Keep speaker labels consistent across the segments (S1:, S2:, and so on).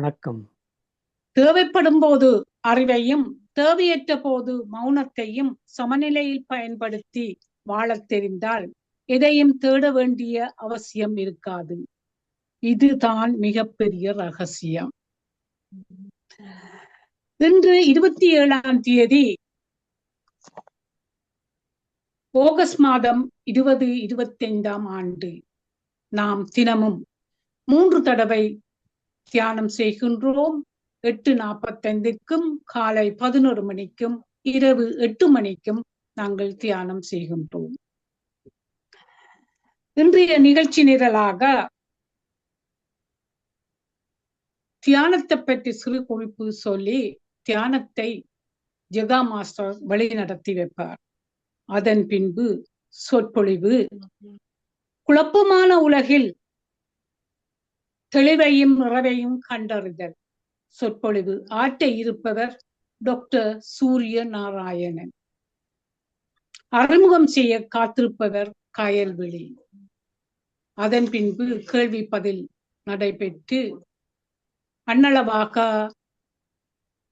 S1: வணக்கம்.
S2: தேவைப்படும் போது அறிவையும் தேவையற்ற போது மௌனத்தையும் சமநிலையில் பயன்படுத்தி வாழத் தெரிந்தால் எதையும் தேட வேண்டிய அவசியம் இருக்காது. இதுதான் மிகப்பெரிய ரகசியம். இன்று 27ஆம் தேதி ஆகஸ்ட் மாதம் 2025ஆம் ஆண்டு. நாம் தினமும் 3 தடவை தியானம் செய்கின்றோம். 8:45க்கும் காலை 11 மணிக்கும் இரவு 8 மணிக்கும் நாங்கள் தியானம் செய்கின்றோம். இன்றைய நிகழ்ச்சி நிரலாக தியானத்தை பற்றி சிறு குறிப்பு சொல்லி தியானத்தை ஜெகா மாஸ்டர் வழி நடத்தி வைப்பார். அதன் பின்பு சொற்பொழிவு, குழப்பமான உலகில் தெளிவையும் நிறைவையும் கண்டறிதல். சொற்பொழிவு ஆற்ற இருப்பவர் டாக்டர் சூரிய நாராயணன். அறிமுகம் செய்ய காத்திருப்பவர் கயல்விழி. அதன் பின்பு கேள்வி பதில் நடைபெற்று அன்னளவாக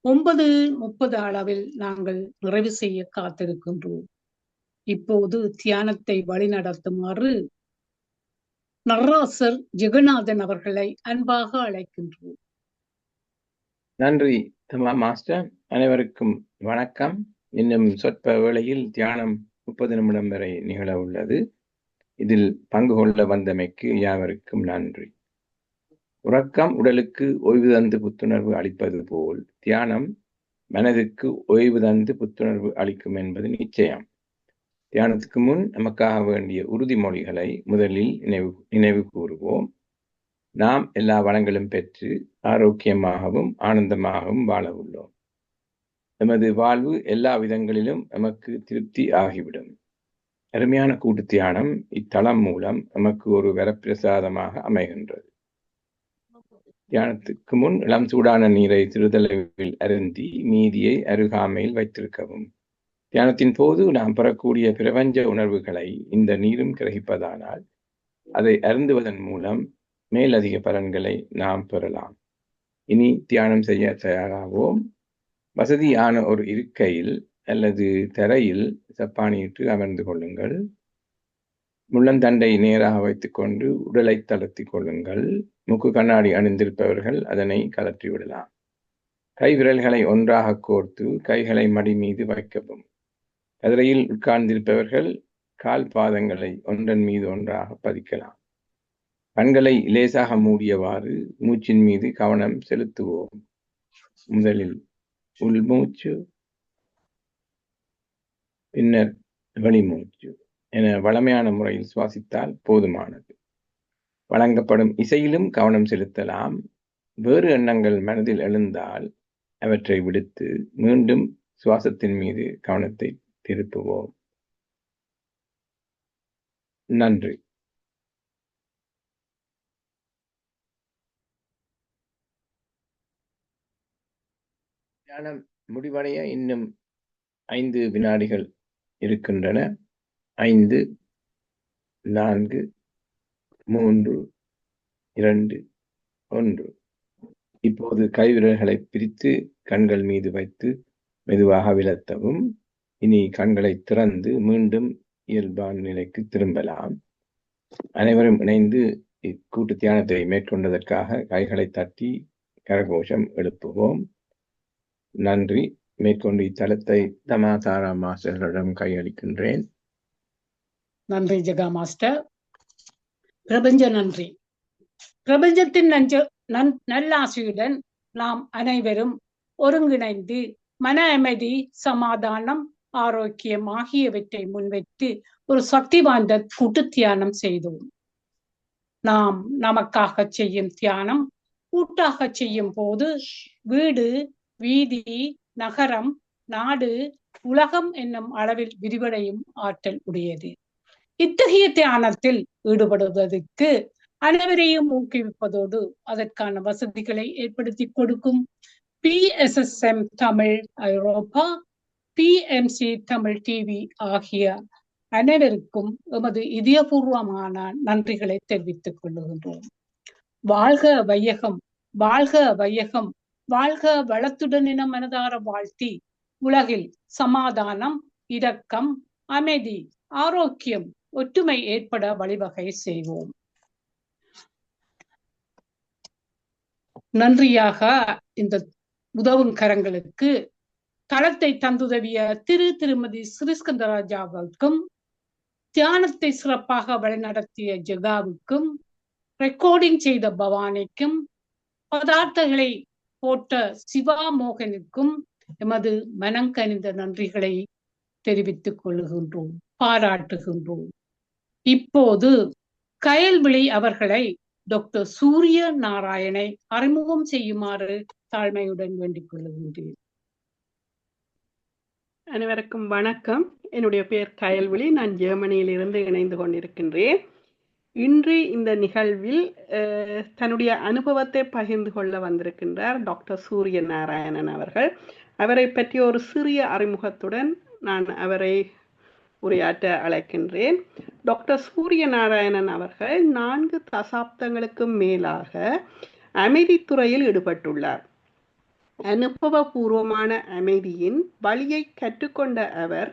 S2: 9:30 அளவில் நாங்கள் நிறைவு செய்ய காத்திருக்கின்றோம். இப்போது தியானத்தை வழிநடத்துமாறு நடராசர் ஜெகநாதன் அவர்களை அன்பாக அழைக்கின்றோம்.
S3: நன்றி மாஸ்டர். அனைவருக்கும் வணக்கம். இன்னும் சொற்ப வேளையில் தியானம் 30 நிமிடம் வரை நிகழ உள்ளது. இதில் பங்கு கொள்ள வந்தமைக்கு யாவருக்கும் நன்றி. உறக்கம் உடலுக்கு ஓய்வு தந்து புத்துணர்வு அளிப்பது போல் தியானம் மனதுக்கு ஓய்வு தந்து புத்துணர்வு அளிக்கும் என்பது நிச்சயம். தியானத்துக்கு முன் நமக்காக வேண்டிய உறுதிமொழிகளை முதலில் நினைவு கூறுவோம். நாம் எல்லா வளங்களும் பெற்று ஆரோக்கியமாகவும் ஆனந்தமாகவும் வாழ உள்ளோம். நமது வாழ்வு எல்லா விதங்களிலும் நமக்கு திருப்தி ஆகிவிடும். அருமையான கூட்டு தியானம் இத்தளம் மூலம் நமக்கு ஒரு வரப்பிரசாதமாக அமைகின்றது. தியானத்துக்கு முன் இளம் சூடான நீரை சிறிதளவில் அருந்தி மீதியை அருகாமையில் வைத்திருக்கவும். தியானத்தின் போது நாம் பெறக்கூடிய பிரபஞ்ச உணர்வுகளை இந்த நீரும் கிரகிப்பதானால் அதை அருந்துவதன் மூலம் மேலதிக பலன்களை நாம் பெறலாம். இனி தியானம் செய்ய தயாராவோம். வசதியான ஒரு இருக்கையில் அல்லது தரையில் சப்பானியிட்டு அமர்ந்து கொள்ளுங்கள். முள்ளந்தண்டை நேராக வைத்துக்கொண்டு உடலை தளர்த்திக் கொள்ளுங்கள். மூக்கு கண்ணாடி அணிந்திருப்பவர்கள் அதனை கலற்றி விடலாம். கை விரல்களை ஒன்றாக கோர்த்து கைகளை மடி மீது வைக்கவும். கதிரையில் உட்கார்ந்திருப்பவர்கள் கால் பாதங்களை ஒன்றன் மீது ஒன்றாக பதிக்கலாம். கண்களை லேசாக மூடியவாறு மூச்சின் மீது கவனம் செலுத்துவோம். முதலில் உள்மூச்சு, பின்னர் வெளிமூச்சு என வளமையான முறையில் சுவாசித்தால் போதுமானது. வழங்கப்படும் இசையிலும் கவனம் செலுத்தலாம். வேறு எண்ணங்கள் மனதில் எழுந்தால் அவற்றை விடுத்து மீண்டும் சுவாசத்தின் மீது கவனத்தை திருப்புவோம். நன்றி. தியானம் முடிவடைய இன்னும் 5 வினாடிகள் இருக்கின்றன. 5, 4, 3, 2, 1. இப்போது கைவிரல்களை பிரித்து கண்கள் மீது வைத்து மெதுவாக விலத்தவும். இனி கண்களை திறந்து மீண்டும் இயல்பான நிலைக்கு திரும்பலாம். அனைவரும் இணைந்து இக்கூட்டு தியானத்தை மேற்கொண்டதற்காக கைகளை தட்டி கரகோஷம் எழுப்புவோம். நன்றி. மேற்கொண்டு இத்தலத்தை தமாதாரா மாஸ்டர்களிடம் கையளிக்கின்றேன்.
S2: நன்றி ஜெகா மாஸ்டர். பிரபஞ்ச நன்றி. பிரபஞ்சத்தின் நல்லாசியுடன் நாம் அனைவரும் ஒருங்கிணைந்து மன அமைதி, சமாதானம், ஆரோக்கியம் ஆகியவற்றை முன்வைத்து ஒரு சக்தி வாய்ந்த கூட்டு தியானம் செய்தோம். நாம் நமக்காக செய்யும் தியானம் கூட்டாக செய்யும் போது வீடு, வீதி, நகரம், நாடு, உலகம் என்னும் அளவில் விரிவடையும் ஆற்றல் உடையது. இத்தகைய தியானத்தில் ஈடுபடுவதற்கு அனைவரையும் ஊக்குவிப்பதோடு அதற்கான வசதிகளை ஏற்படுத்தி கொடுக்கும் PSSM தமிழ் ஐரோப்பா, PMC தமிழ் டிவி ஆகிய அனைவருக்கும் எமது இதயபூர்வமான நன்றிகளை தெரிவித்துக் கொள்ளுகின்றோம். வாழ்க வையகம், வாழ்க வையகம், வாழ்க வளத்துடன் என மனதார வாழ்த்தி, உலகில் சமாதானம், இரக்கம், அமைதி, ஆரோக்கியம், ஒற்றுமை ஏற்பட வழிவகை செய்வோம். நன்றியாக இந்த உதவும் கரங்களுக்கு தளத்தை தந்துதவிய திருமதி ஸ்ரீஸ்கந்தராஜாவுக்கும், தியானத்தை சிறப்பாக வழிநடத்திய ஜெகாவுக்கும், ரெக்கார்டிங் செய்த பவானிக்கும், பதார்த்தங்களை போட்ட சிவா மோகனுக்கும் எமது மனங்கனிந்த நன்றிகளை தெரிவித்துக் கொள்கின்றோம், பாராட்டுகின்றோம். இப்போது கயல்விழி அவர்களை டாக்டர் சூரிய நாராயணை அறிமுகம் செய்யுமாறு தாழ்மையுடன் வேண்டிக் கொள்கின்றேன்.
S1: அனைவருக்கும் வணக்கம். என்னுடைய பெயர் கயல்விழி. நான் ஜெர்மனியில் இருந்து இணைந்து கொண்டிருக்கின்றேன். இன்று இந்த நிகழ்வில் தன்னுடைய அனுபவத்தை பகிர்ந்து கொள்ள வந்திருக்கின்றார் டாக்டர் சூரிய நாராயணன் அவர்கள். அவரை பற்றிய ஒரு சிறிய அறிமுகத்துடன் நான் அவரை உரையாற்ற அழைக்கின்றேன். டாக்டர் சூரிய நாராயணன் அவர்கள் 4 தசாப்தங்களுக்கு மேலாக அமைதித்துறையில் ஈடுபட்டுள்ளார். அனுபவபூர்வமான அமைதியின் வழியை கற்றுக்கொண்ட அவர்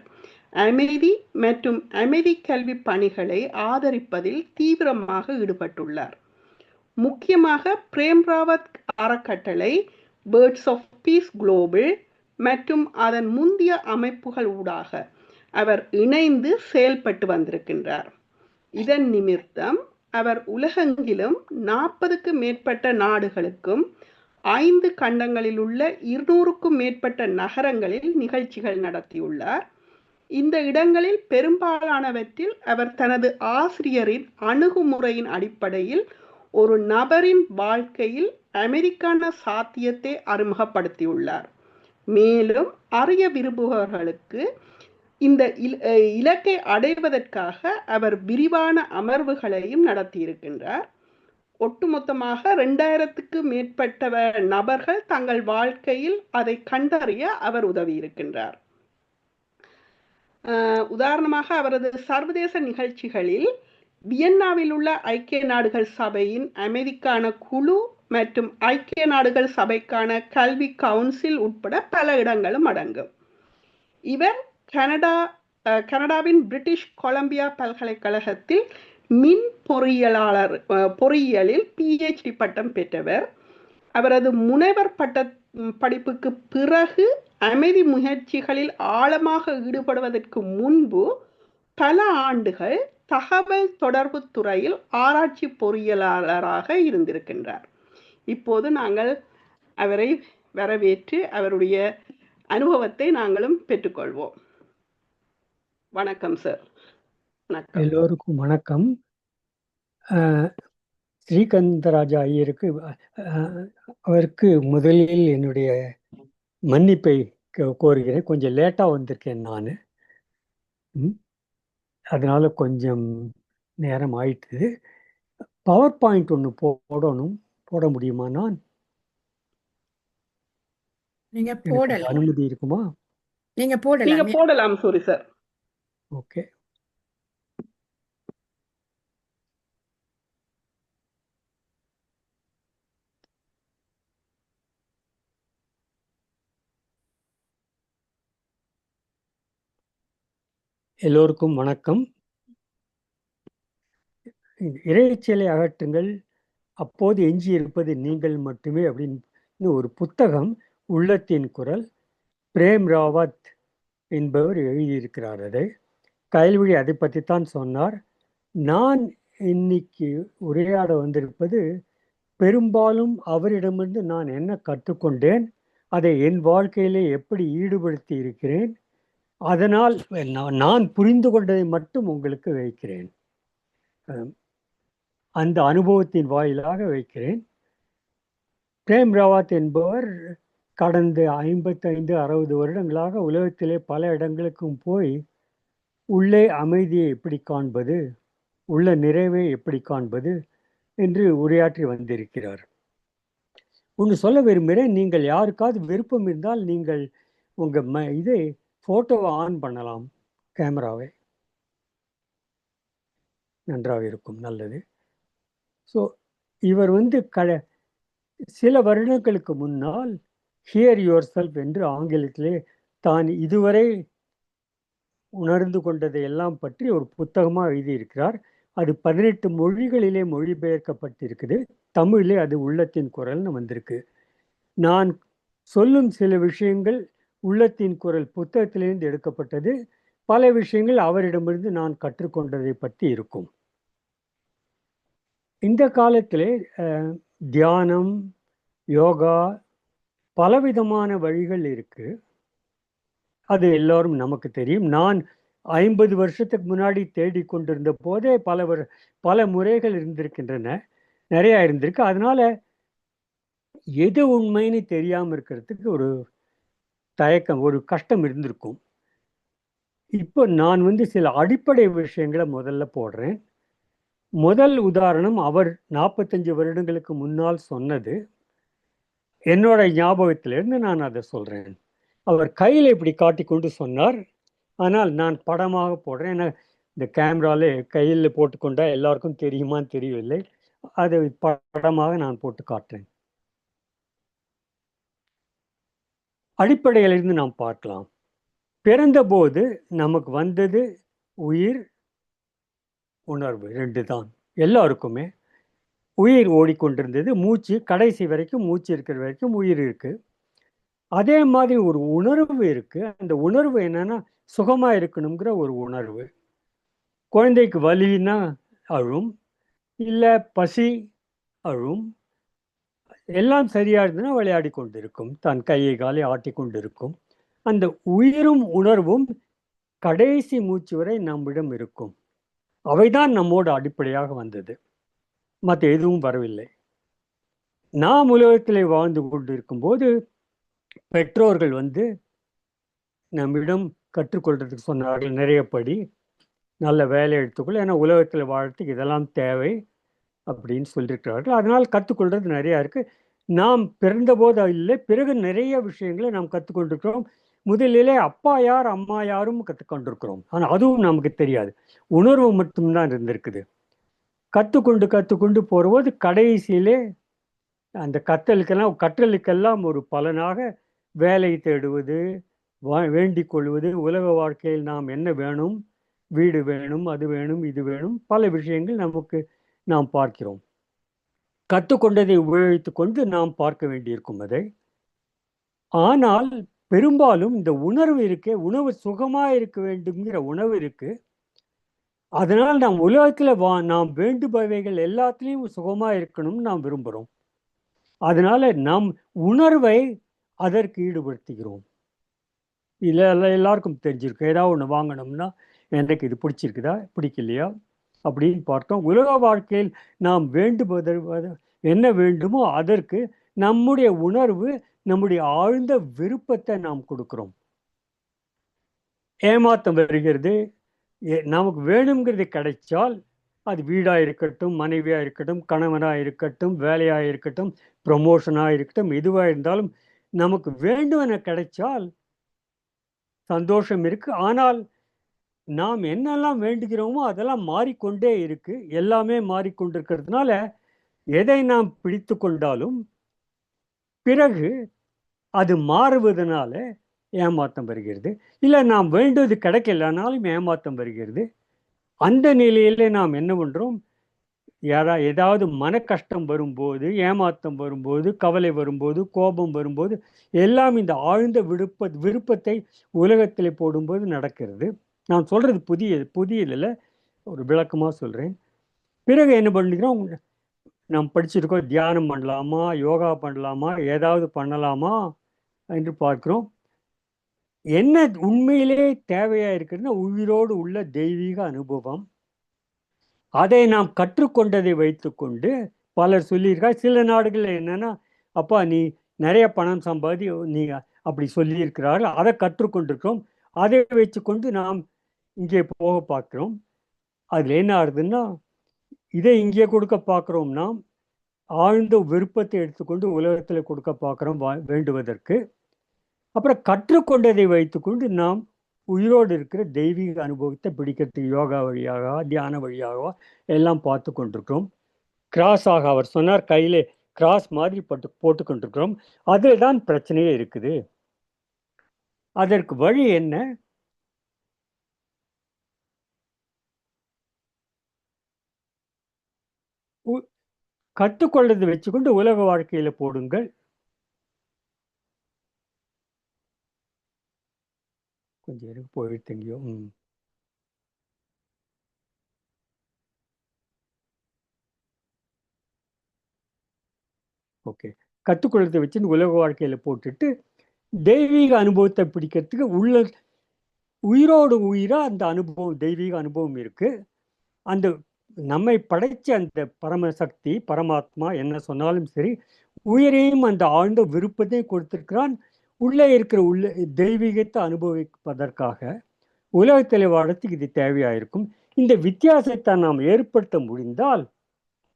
S1: அமைதி மற்றும் அமைதி கல்வி பணிகளை ஆதரிப்பதில் தீவிரமாக ஈடுபட்டுள்ளார். முக்கியமாக பிரேம்ராவத் அறக்கட்டளை, பேர்ட்ஸ் ஆஃப் பீஸ் குளோபல் மற்றும் அதன் முந்தைய அமைப்புகள் ஊடாக அவர் இணைந்து செயல்பட்டு வந்திருக்கின்றார். இதன் நிமித்தம் அவர் உலகெங்கிலும் 40க்கு மேற்பட்ட நாடுகளுக்கும் 5 கண்டங்களில் உள்ள 200க்கும் மேற்பட்ட நகரங்களில் நிகழ்ச்சிகள் நடத்தியுள்ளார். இந்த இடங்களில் பெரும்பாலானவற்றில் அவர் தனது ஆசிரியரின் அணுகுமுறையின் அடிப்படையில் ஒரு நபரின் வாழ்க்கையில் அமைதிக்கான சாத்தியத்தை அறிமுகப்படுத்தியுள்ளார். மேலும் அறிய விரும்புபவர்களுக்கு இந்த இலக்கை அடைவதற்காக அவர் விரிவான அமர்வுகளையும் நடத்தியிருக்கின்றார். ஒட்டுமொத்தமாக 2000க்கு மேற்பட்ட நபர்கள் தங்கள் வாழ்க்கையில் அதை கண்டறிய அவர் உதவியிருக்கின்றார். உதாரணமாக அவரது சர்வதேச நிகழ்ச்சிகளில் வியன்னாவில் உள்ள ஐக்கிய நாடுகள் சபையின் அமைதிக்கான குழு மற்றும் ஐக்கிய நாடுகள் சபைக்கான கல்வி கவுன்சில் உட்பட பல இடங்களும் அடங்கும். இவர் கனடாவின் பிரிட்டிஷ் கொலம்பியா பல்கலைக்கழகத்தில் மின் பொறியியலில் PhD பட்டம் பெற்றவர். அவரது முனைவர் பட்ட படிப்புக்கு பிறகு அமைதி முயற்சிகளில் ஆழமாக ஈடுபடுவதற்கு முன்பு பல ஆண்டுகள் தகவல் தொடர்பு துறையில் ஆராய்ச்சி பொறியியலாளராக இருந்திருக்கின்றார். இப்போது நாங்கள் அவரை வரவேற்று அவருடைய அனுபவத்தை நாங்களும் பெற்றுக்கொள்வோம். வணக்கம் சார். வணக்கம்.
S4: எல்லோருக்கும் வணக்கம். ஸ்ரீகந்தராஜா ஐயருக்கு அவருக்கு முதலில் என்னுடைய மன்னிப்பை கோருகிறேன். கொஞ்சம் லேட்டாக வந்திருக்கேன் நான், அதனால கொஞ்சம் நேரம் ஆயிட்டுது. பவர் பாயிண்ட் ஒன்று போட முடியுமா? நான்
S5: நீங்க போடலாம்,
S4: அனுமதி இருக்குமா?
S5: நீங்க போடலாம்
S1: சூரி சார்.
S4: ஓகே. எல்லோருக்கும் வணக்கம். இறைச்சலை அகற்றுங்கள், அப்போது எஞ்சி இருப்பது நீங்கள் மட்டுமே அப்படின்னு ஒரு புத்தகம், உள்ளத்தின் குரல், பிரேம் ராவத் என்பவர் எழுதியிருக்கிறார். அதை கயல்விழி அதை பற்றித்தான் சொன்னார். நான் இன்னைக்கு உரையாட வந்திருப்பது பெரும்பாலும் அவரிடமிருந்து நான் என்ன கற்றுக்கொண்டேன், அதை என் வாழ்க்கையிலே எப்படி ஈடுபடுத்தி இருக்கிறேன், அதனால் நான் புரிந்து கொண்டதை மட்டும் உங்களுக்கு வைக்கிறேன். அந்த அனுபவத்தின் வாயிலாக வைக்கிறேன். பிரேம் ராவத் என்பவர் கடந்த 55-60 வருடங்களாக உலகத்திலே பல இடங்களுக்கும் போய் உள்ளே அமைதியை எப்படி காண்பது, உள்ள நிறைவை எப்படி காண்பது என்று உரையாற்றி வந்திருக்கிறார். ஒன்று சொல்ல விரும்புகிறேன். நீங்கள் யாருக்காவது விருப்பம் இருந்தால் நீங்கள் உங்கள் இதை ஃபோட்டோவை ஆன் பண்ணலாம், கேமராவை. நன்றாக இருக்கும், நல்லது. ஸோ இவர் சில வருடங்களுக்கு முன்னால் ஹியர் யுவர் செல்ஃப் என்று ஆங்கிலத்திலே தான் இதுவரை உணர்ந்து கொண்டதை எல்லாம் பற்றி ஒரு புத்தகமாக எழுதியிருக்கிறார். அது 18 மொழிகளிலே மொழிபெயர்க்கப்பட்டிருக்குது. தமிழிலே அது உள்ளத்தின் குரல்னு வந்திருக்கு. நான் சொல்லும் சில விஷயங்கள் உள்ளத்தின் குரல் புத்தகத்திலிருந்து எடுக்கப்பட்டது. பல விஷயங்கள் அவரிடமிருந்து நான் கற்றுக்கொண்டதை பற்றி இருக்கும். இந்த காலத்திலே தியானம், யோகா, பலவிதமான வழிகள் இருக்கு. அது எல்லோரும் நமக்கு தெரியும். நான் 50 வருஷத்துக்கு முன்னாடி தேடிக்கொண்டிருந்த போதே பல முறைகள் இருந்திருக்கின்றன, நிறையா இருந்திருக்கு. அதனால எது உண்மைன்னு தெரியாமல் இருக்கிறதுக்கு ஒரு தயக்கம், ஒரு கஷ்டம் இருந்திருக்கும். இப்போ நான் சில அடிப்படை விஷயங்களை முதல்ல போடுறேன். முதல் உதாரணம், அவர் 45 வருடங்களுக்கு முன்னால் சொன்னது என்னோட ஞாபகத்திலிருந்து நான் அதை சொல்றேன். அவர் கையில் இப்படி காட்டிக்கொண்டு சொன்னார். ஆனால் நான் படமாக போடுறேன். ஏன்னா இந்த கேமரால கையில் போட்டுக்கொண்டா எல்லாருக்கும் தெரியுமான்னு தெரியவில்லை. அதை படமாக நான் போட்டு காட்டுறேன். அடிப்படையிலிருந்து நாம் பார்க்கலாம். பிறந்தபோது நமக்கு வந்தது உயிர், உணர்வு, 2 தான். எல்லாருக்குமே உயிர் ஓடிக்கொண்டிருந்தது. மூச்சு கடைசி வரைக்கும், மூச்சு இருக்கிற வரைக்கும் உயிர் இருக்கு. அதே மாதிரி ஒரு உணர்வு இருக்கு. அந்த உணர்வு என்னன்னா சுகமா இருக்கணுங்கிற ஒரு உணர்வு. குழந்தைக்கு வலின்னா அழும், இல்லை பசி அழும், எல்லாம் சரியா இருந்ததுன்னா விளையாடி கொண்டிருக்கும், தன் கையை காலை ஆட்டி கொண்டிருக்கும். அந்த உயிரும் உணர்வும் கடைசி மூச்சு வரை நம்மிடம் இருக்கும். அவைதான் நம்மோட அடிப்படையாக வந்தது, மற்ற எதுவும் வரவில்லை. நாம் உலகத்திலே வாழ்ந்து கொண்டிருக்கும் போது பெற்றோர்கள் நம்மிடம் கற்றுக்கொள்றதுக்கு சொன்னார்கள், நிறைய படி, நல்ல வேலை எடுத்துக்கொள்ள, ஏன்னா உலகத்தில் வாழறதுக்கு இதெல்லாம் தேவை அப்படின்னு சொல்லியிருக்கிறார்கள். அதனால் கற்றுக்கொள்றது நிறையா இருக்கு. நாம் பிறந்தபோது இல்லை, பிறகு நிறைய விஷயங்களை நாம் கற்றுக்கொண்டிருக்கிறோம். முதலிலே அப்பா யார் அம்மா யாரும் கற்றுக்கொண்டிருக்கிறோம். ஆனால் அதுவும் நமக்கு தெரியாது, உணர்வு மட்டும்தான் இருந்திருக்குது. கற்றுக்கொண்டு போகும்போது கடைசியிலே அந்த கற்றலுக்கெல்லாம் ஒரு பலனாக வேலை தேடுவது, வேண்டிக் கொள்வது, உலக வாழ்க்கையில் நாம் என்ன வேணும், வீடு வேணும், அது வேணும், இது வேணும், பல விஷயங்கள் நாம் பார்க்கிறோம். கற்றுக்கொண்டதை உபயோகித்து கொண்டு நாம் பார்க்க வேண்டியிருக்கும் அதை. ஆனால் பெரும்பாலும் இந்த உணர்வு இருக்கே, உணவு சுகமா இருக்க வேண்டுங்கிற உணவு இருக்கு. அதனால் நாம் உலகத்துல நாம் வேண்டுபவைகள் எல்லாத்துலேயும் சுகமா இருக்கணும்னு நாம் விரும்புகிறோம். அதனால நம் உணர்வை அதற்கு ஈடுபடுத்துகிறோம். இல்லை எல்லாருக்கும் தெரிஞ்சிருக்கு, ஏதாவது ஒன்று வாங்கணும்னா எனக்கு இது பிடிச்சிருக்குதா பிடிக்கலையா அப்படின்னு பார்த்தோம். உலக வாழ்க்கையில் நாம் வேண்டுவது என்ன வேண்டுமோ அதற்கு நம்முடைய உணர்வு, நம்முடைய ஆழ்ந்த விருப்பத்தை நாம் கொடுக்கிறோம். ஏமாற்றம் வருகிறது. நமக்கு வேணுங்கிறது கிடைச்சால் அது வீடாக இருக்கட்டும், மனைவியாக இருக்கட்டும், கணவனாக இருக்கட்டும், வேலையாக இருக்கட்டும், ப்ரமோஷனாக இருக்கட்டும், எதுவாக இருந்தாலும் நமக்கு வேண்டுமென கிடைச்சால் சந்தோஷம் இருக்கு. ஆனால் நாம் என்னெல்லாம் வேண்டுகிறோமோ அதெல்லாம் மாறிக்கொண்டே இருக்கு. எல்லாமே மாறிக்கொண்டிருக்கிறதுனால எதை நாம் பிடித்து கொண்டாலும் பிறகு அது மாறுவதனால ஏமாற்றம் வருகிறது. இல்லை நாம் வேண்டுவது கிடைக்கலனாலும் ஏமாற்றம் வருகிறது. அந்த நிலையில நாம் என்ன பண்றோம், ஏதாவது மன கஷ்டம் வரும்போது, ஏமாற்றம் வரும்போது, கவலை வரும்போது, கோபம் வரும்போது எல்லாம் இந்த ஆழ்ந்த விருப்பத்தை உலகத்தில் போடும்போது நடக்கிறது. நான் சொல்றது புதியதில்லை, ஒரு விளக்கமாக சொல்றேன். பிறகு என்ன பண்ணுறோம், நாம் படிச்சிருக்கோம், தியானம் பண்ணலாமா, யோகா பண்ணலாமா, ஏதாவது பண்ணலாமா என்று பார்க்கிறோம். என்ன உண்மையிலே தேவையா இருக்குன்னா உயிரோடு உள்ள தெய்வீக அனுபவம். அதை நாம் கற்றுக்கொண்டதை வைத்துக்கொண்டு பலர் சொல்லியிருக்காங்க. சில நாடுகளில் என்னன்னா, அப்பா நீ நிறைய பணம் சம்பாதி, நீ அப்படி சொல்லியிருக்கிறார்கள், அதை கற்றுக்கொண்டிருக்கிறோம். அதை வச்சுக்கொண்டு நாம் இங்கே போக பார்க்கிறோம். அதில் என்ன ஆகுதுன்னா, இதை இங்கே கொடுக்க பார்க்குறோம், நாம் ஆழ்ந்த விருப்பத்தை எடுத்துக்கொண்டு உலகத்தில் கொடுக்க பார்க்குறோம் வேண்டுவதற்கு. அப்புறம் கற்றுக்கொண்டதை வைத்துக்கொண்டு நாம் உயிரோடு இருக்கிற தெய்வீக அனுபவத்தை பிடிக்கிறதுக்கு யோகா வழியாக, தியான வழியாக எல்லாம் பார்த்து கொண்டிருக்கிறோம். கிராஸாக அவர் சொன்னார், கையிலே கிராஸ் மாதிரி போட்டுக்கொண்டிருக்கிறோம். அதில் தான் பிரச்சனையே இருக்குது. அதற்கு வழி என்ன? கற்றுக்கொள்றதை வச்சுக்கொண்டு உலக வாழ்க்கையில போடுங்கள். கொஞ்சம் எனக்கு போயிடுங்க. ஓகே, கற்றுக்கொள்றதை வச்சு உலக வாழ்க்கையில போட்டுட்டு தெய்வீக அனுபவத்தை பிடிக்கிறதுக்கு உயிரோடு உயிரா அந்த அனுபவம், தெய்வீக அனுபவம் இருக்கு. அந்த நம்மை படைச்ச அந்த பரமசக்தி, பரமாத்மா என்ன சொன்னாலும் சரி, உயிரையும் அந்த ஆழ்ந்த விருப்பத்தை கொடுத்திருக்கிறான். உள்ளே இருக்கிற தெய்வீகத்தை அனுபவிப்பதற்காக உலகத்தில் வாழறதுக்கு இது தேவையாயிருக்கும். இந்த வித்தியாசத்தை நாம் ஏற்படுத்த முடிந்தால்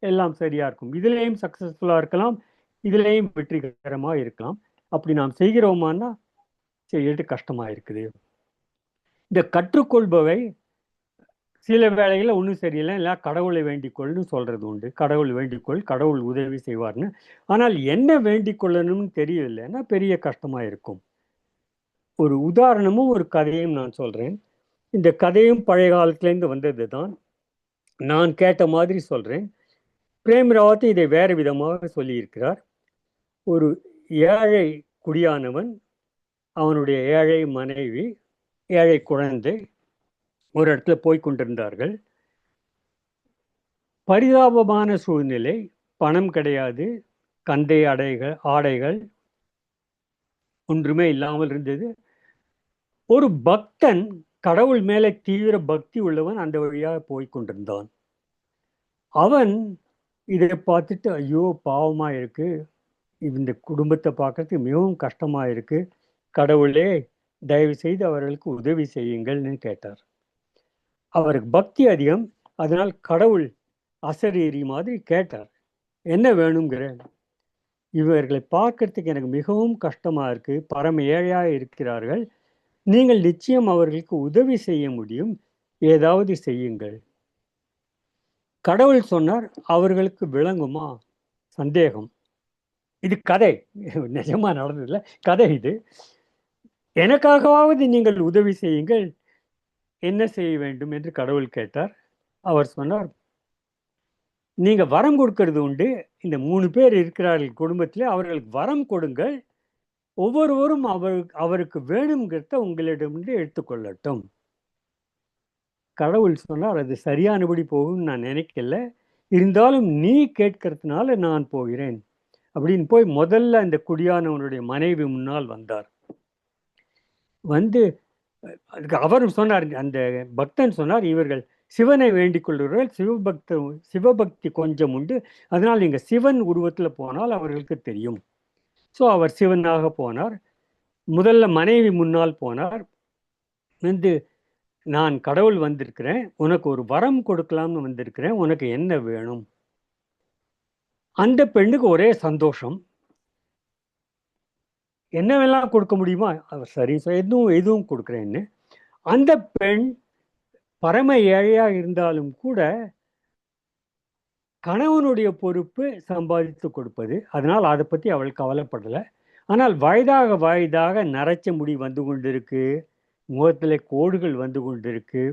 S4: எல்லாம் சரியா இருக்கும். இதுலேயும் சக்சஸ்ஃபுல்லா இருக்கலாம், இதுலேயும் வெற்றிகரமா இருக்கலாம். அப்படி நாம் செய்கிறோமான்னா செய்யறது கஷ்டமா இருக்குது. இந்த கற்றுக்கொள்பவை சில வேளைகளில் ஒன்றும் சரியில்லை, இல்லை கடவுளை வேண்டிக்கொள்னு சொல்றது உண்டு. கடவுள் வேண்டிக்கொள், கடவுள் உதவி செய்வார்னு. ஆனால் என்ன வேண்டிக் கொள்ளணும்னு தெரியலைன்னா பெரிய கஷ்டமா இருக்கும். ஒரு உதாரணமும் ஒரு கதையும் நான் சொல்றேன். இந்த கதையும் பழைய காலத்திலேருந்து வந்தது தான். நான் கேட்ட மாதிரி சொல்றேன். பிரேம் ராவத் இதை வேறு விதமாக சொல்லியிருக்கிறார். ஒரு ஏழை குடியானவன், அவனுடைய ஏழை மனைவி, ஏழை குழந்தை ஒரு இடத்துல போய் கொண்டிருந்தார்கள். பரிதாபமான சூழ்நிலை, பணம் கிடையாது, கந்தை ஆடைகள் ஒன்றுமே இல்லாமல் இருந்தது. ஒரு பக்தன், கடவுள் மேலே தீவிர பக்தி உள்ளவன் அந்த வழியாக போய் கொண்டிருந்தான். அவன் இதை பார்த்துட்டு, ஐயோ பாவமா இருக்கு, இந்த குடும்பத்தை பார்க்கறதுக்கு மிகவும் கஷ்டமா இருக்கு, கடவுளே தயவு செய்து அவர்களுக்கு உதவி செய்யுங்கள்னு கேட்டார். அவருக்கு பக்தி அதிகம், அதனால் கடவுள் அசரீரி மாதிரி கேட்டார், என்ன வேணுங்கிற? இவர்களை பார்க்கறதுக்கு எனக்கு மிகவும் கஷ்டமா இருக்கு, பரம ஏழையா இருக்கிறார்கள், நீங்கள் நிச்சயம் அவர்களுக்கு உதவி செய்ய முடியும், ஏதாவது செய்யுங்கள். கடவுள் சொன்னார், அவர்களுக்கு விளங்குமா? சந்தேகம். இது கதை, நிஜமா நடந்ததில்லை, கதை இது. எனக்காகவாவது நீங்கள் உதவி செய்யுங்கள், என்ன செய்ய வேண்டும் என்று கடவுள் கேட்டார். அவர் சொன்னார், நீங்க வரம் கொடுக்கறது உண்டு, இந்த 3 பேர் இருக்கிறார்கள் குடும்பத்திலே, அவர்களுக்கு வரம் கொடுங்கள், ஒவ்வொருவரும் அவருக்கு வேணுங்கிறத உங்களிடமிருந்து எடுத்துக்கொள்ளட்டும். கடவுள் சொன்னார், அது சரியானபடி போகும்னு நான் நினைக்கல, இருந்தாலும் நீ கேட்கறதுனால நான் போகிறேன் அப்படின்னு போய் முதல்ல அந்த குடியானவனுடைய மனைவி முன்னால் வந்தார். வந்து அதுக்கு அவர் சொன்னார், அந்த பக்தன் சொன்னார், இவர்கள் சிவனை வேண்டிக் கொள்கிறார்கள், சிவபக்தி கொஞ்சம் உண்டு, அதனால் நீங்கள் சிவன் உருவத்தில் போனால் அவர்களுக்கு தெரியும். ஸோ அவர் சிவனாக போனார். முதல்ல மனைவி முன்னால் போனார். வந்து, நான் கடவுள் வந்திருக்கிறேன், உனக்கு ஒரு வரம் கொடுக்கலாம்னு வந்திருக்கிறேன், உனக்கு என்ன வேணும்? அந்த பெண்ணுக்கு ஒரே சந்தோஷம், என்னவெல்லாம் கொடுக்க முடியுமா? அவர் சரி, எதுவும் கொடுக்குறேன்னு. அந்த பெண் பரம ஏழையாக இருந்தாலும் கூட கணவனுடைய பொறுப்பு சம்பாதித்து கொடுப்பது, அதனால் அதை பற்றி அவள் கவலைப்படலை. ஆனால் வயதாக நரைச்ச முடி வந்து கொண்டிருக்கு, முகத்தில் கோடுகள் வந்து கொண்டிருக்கு,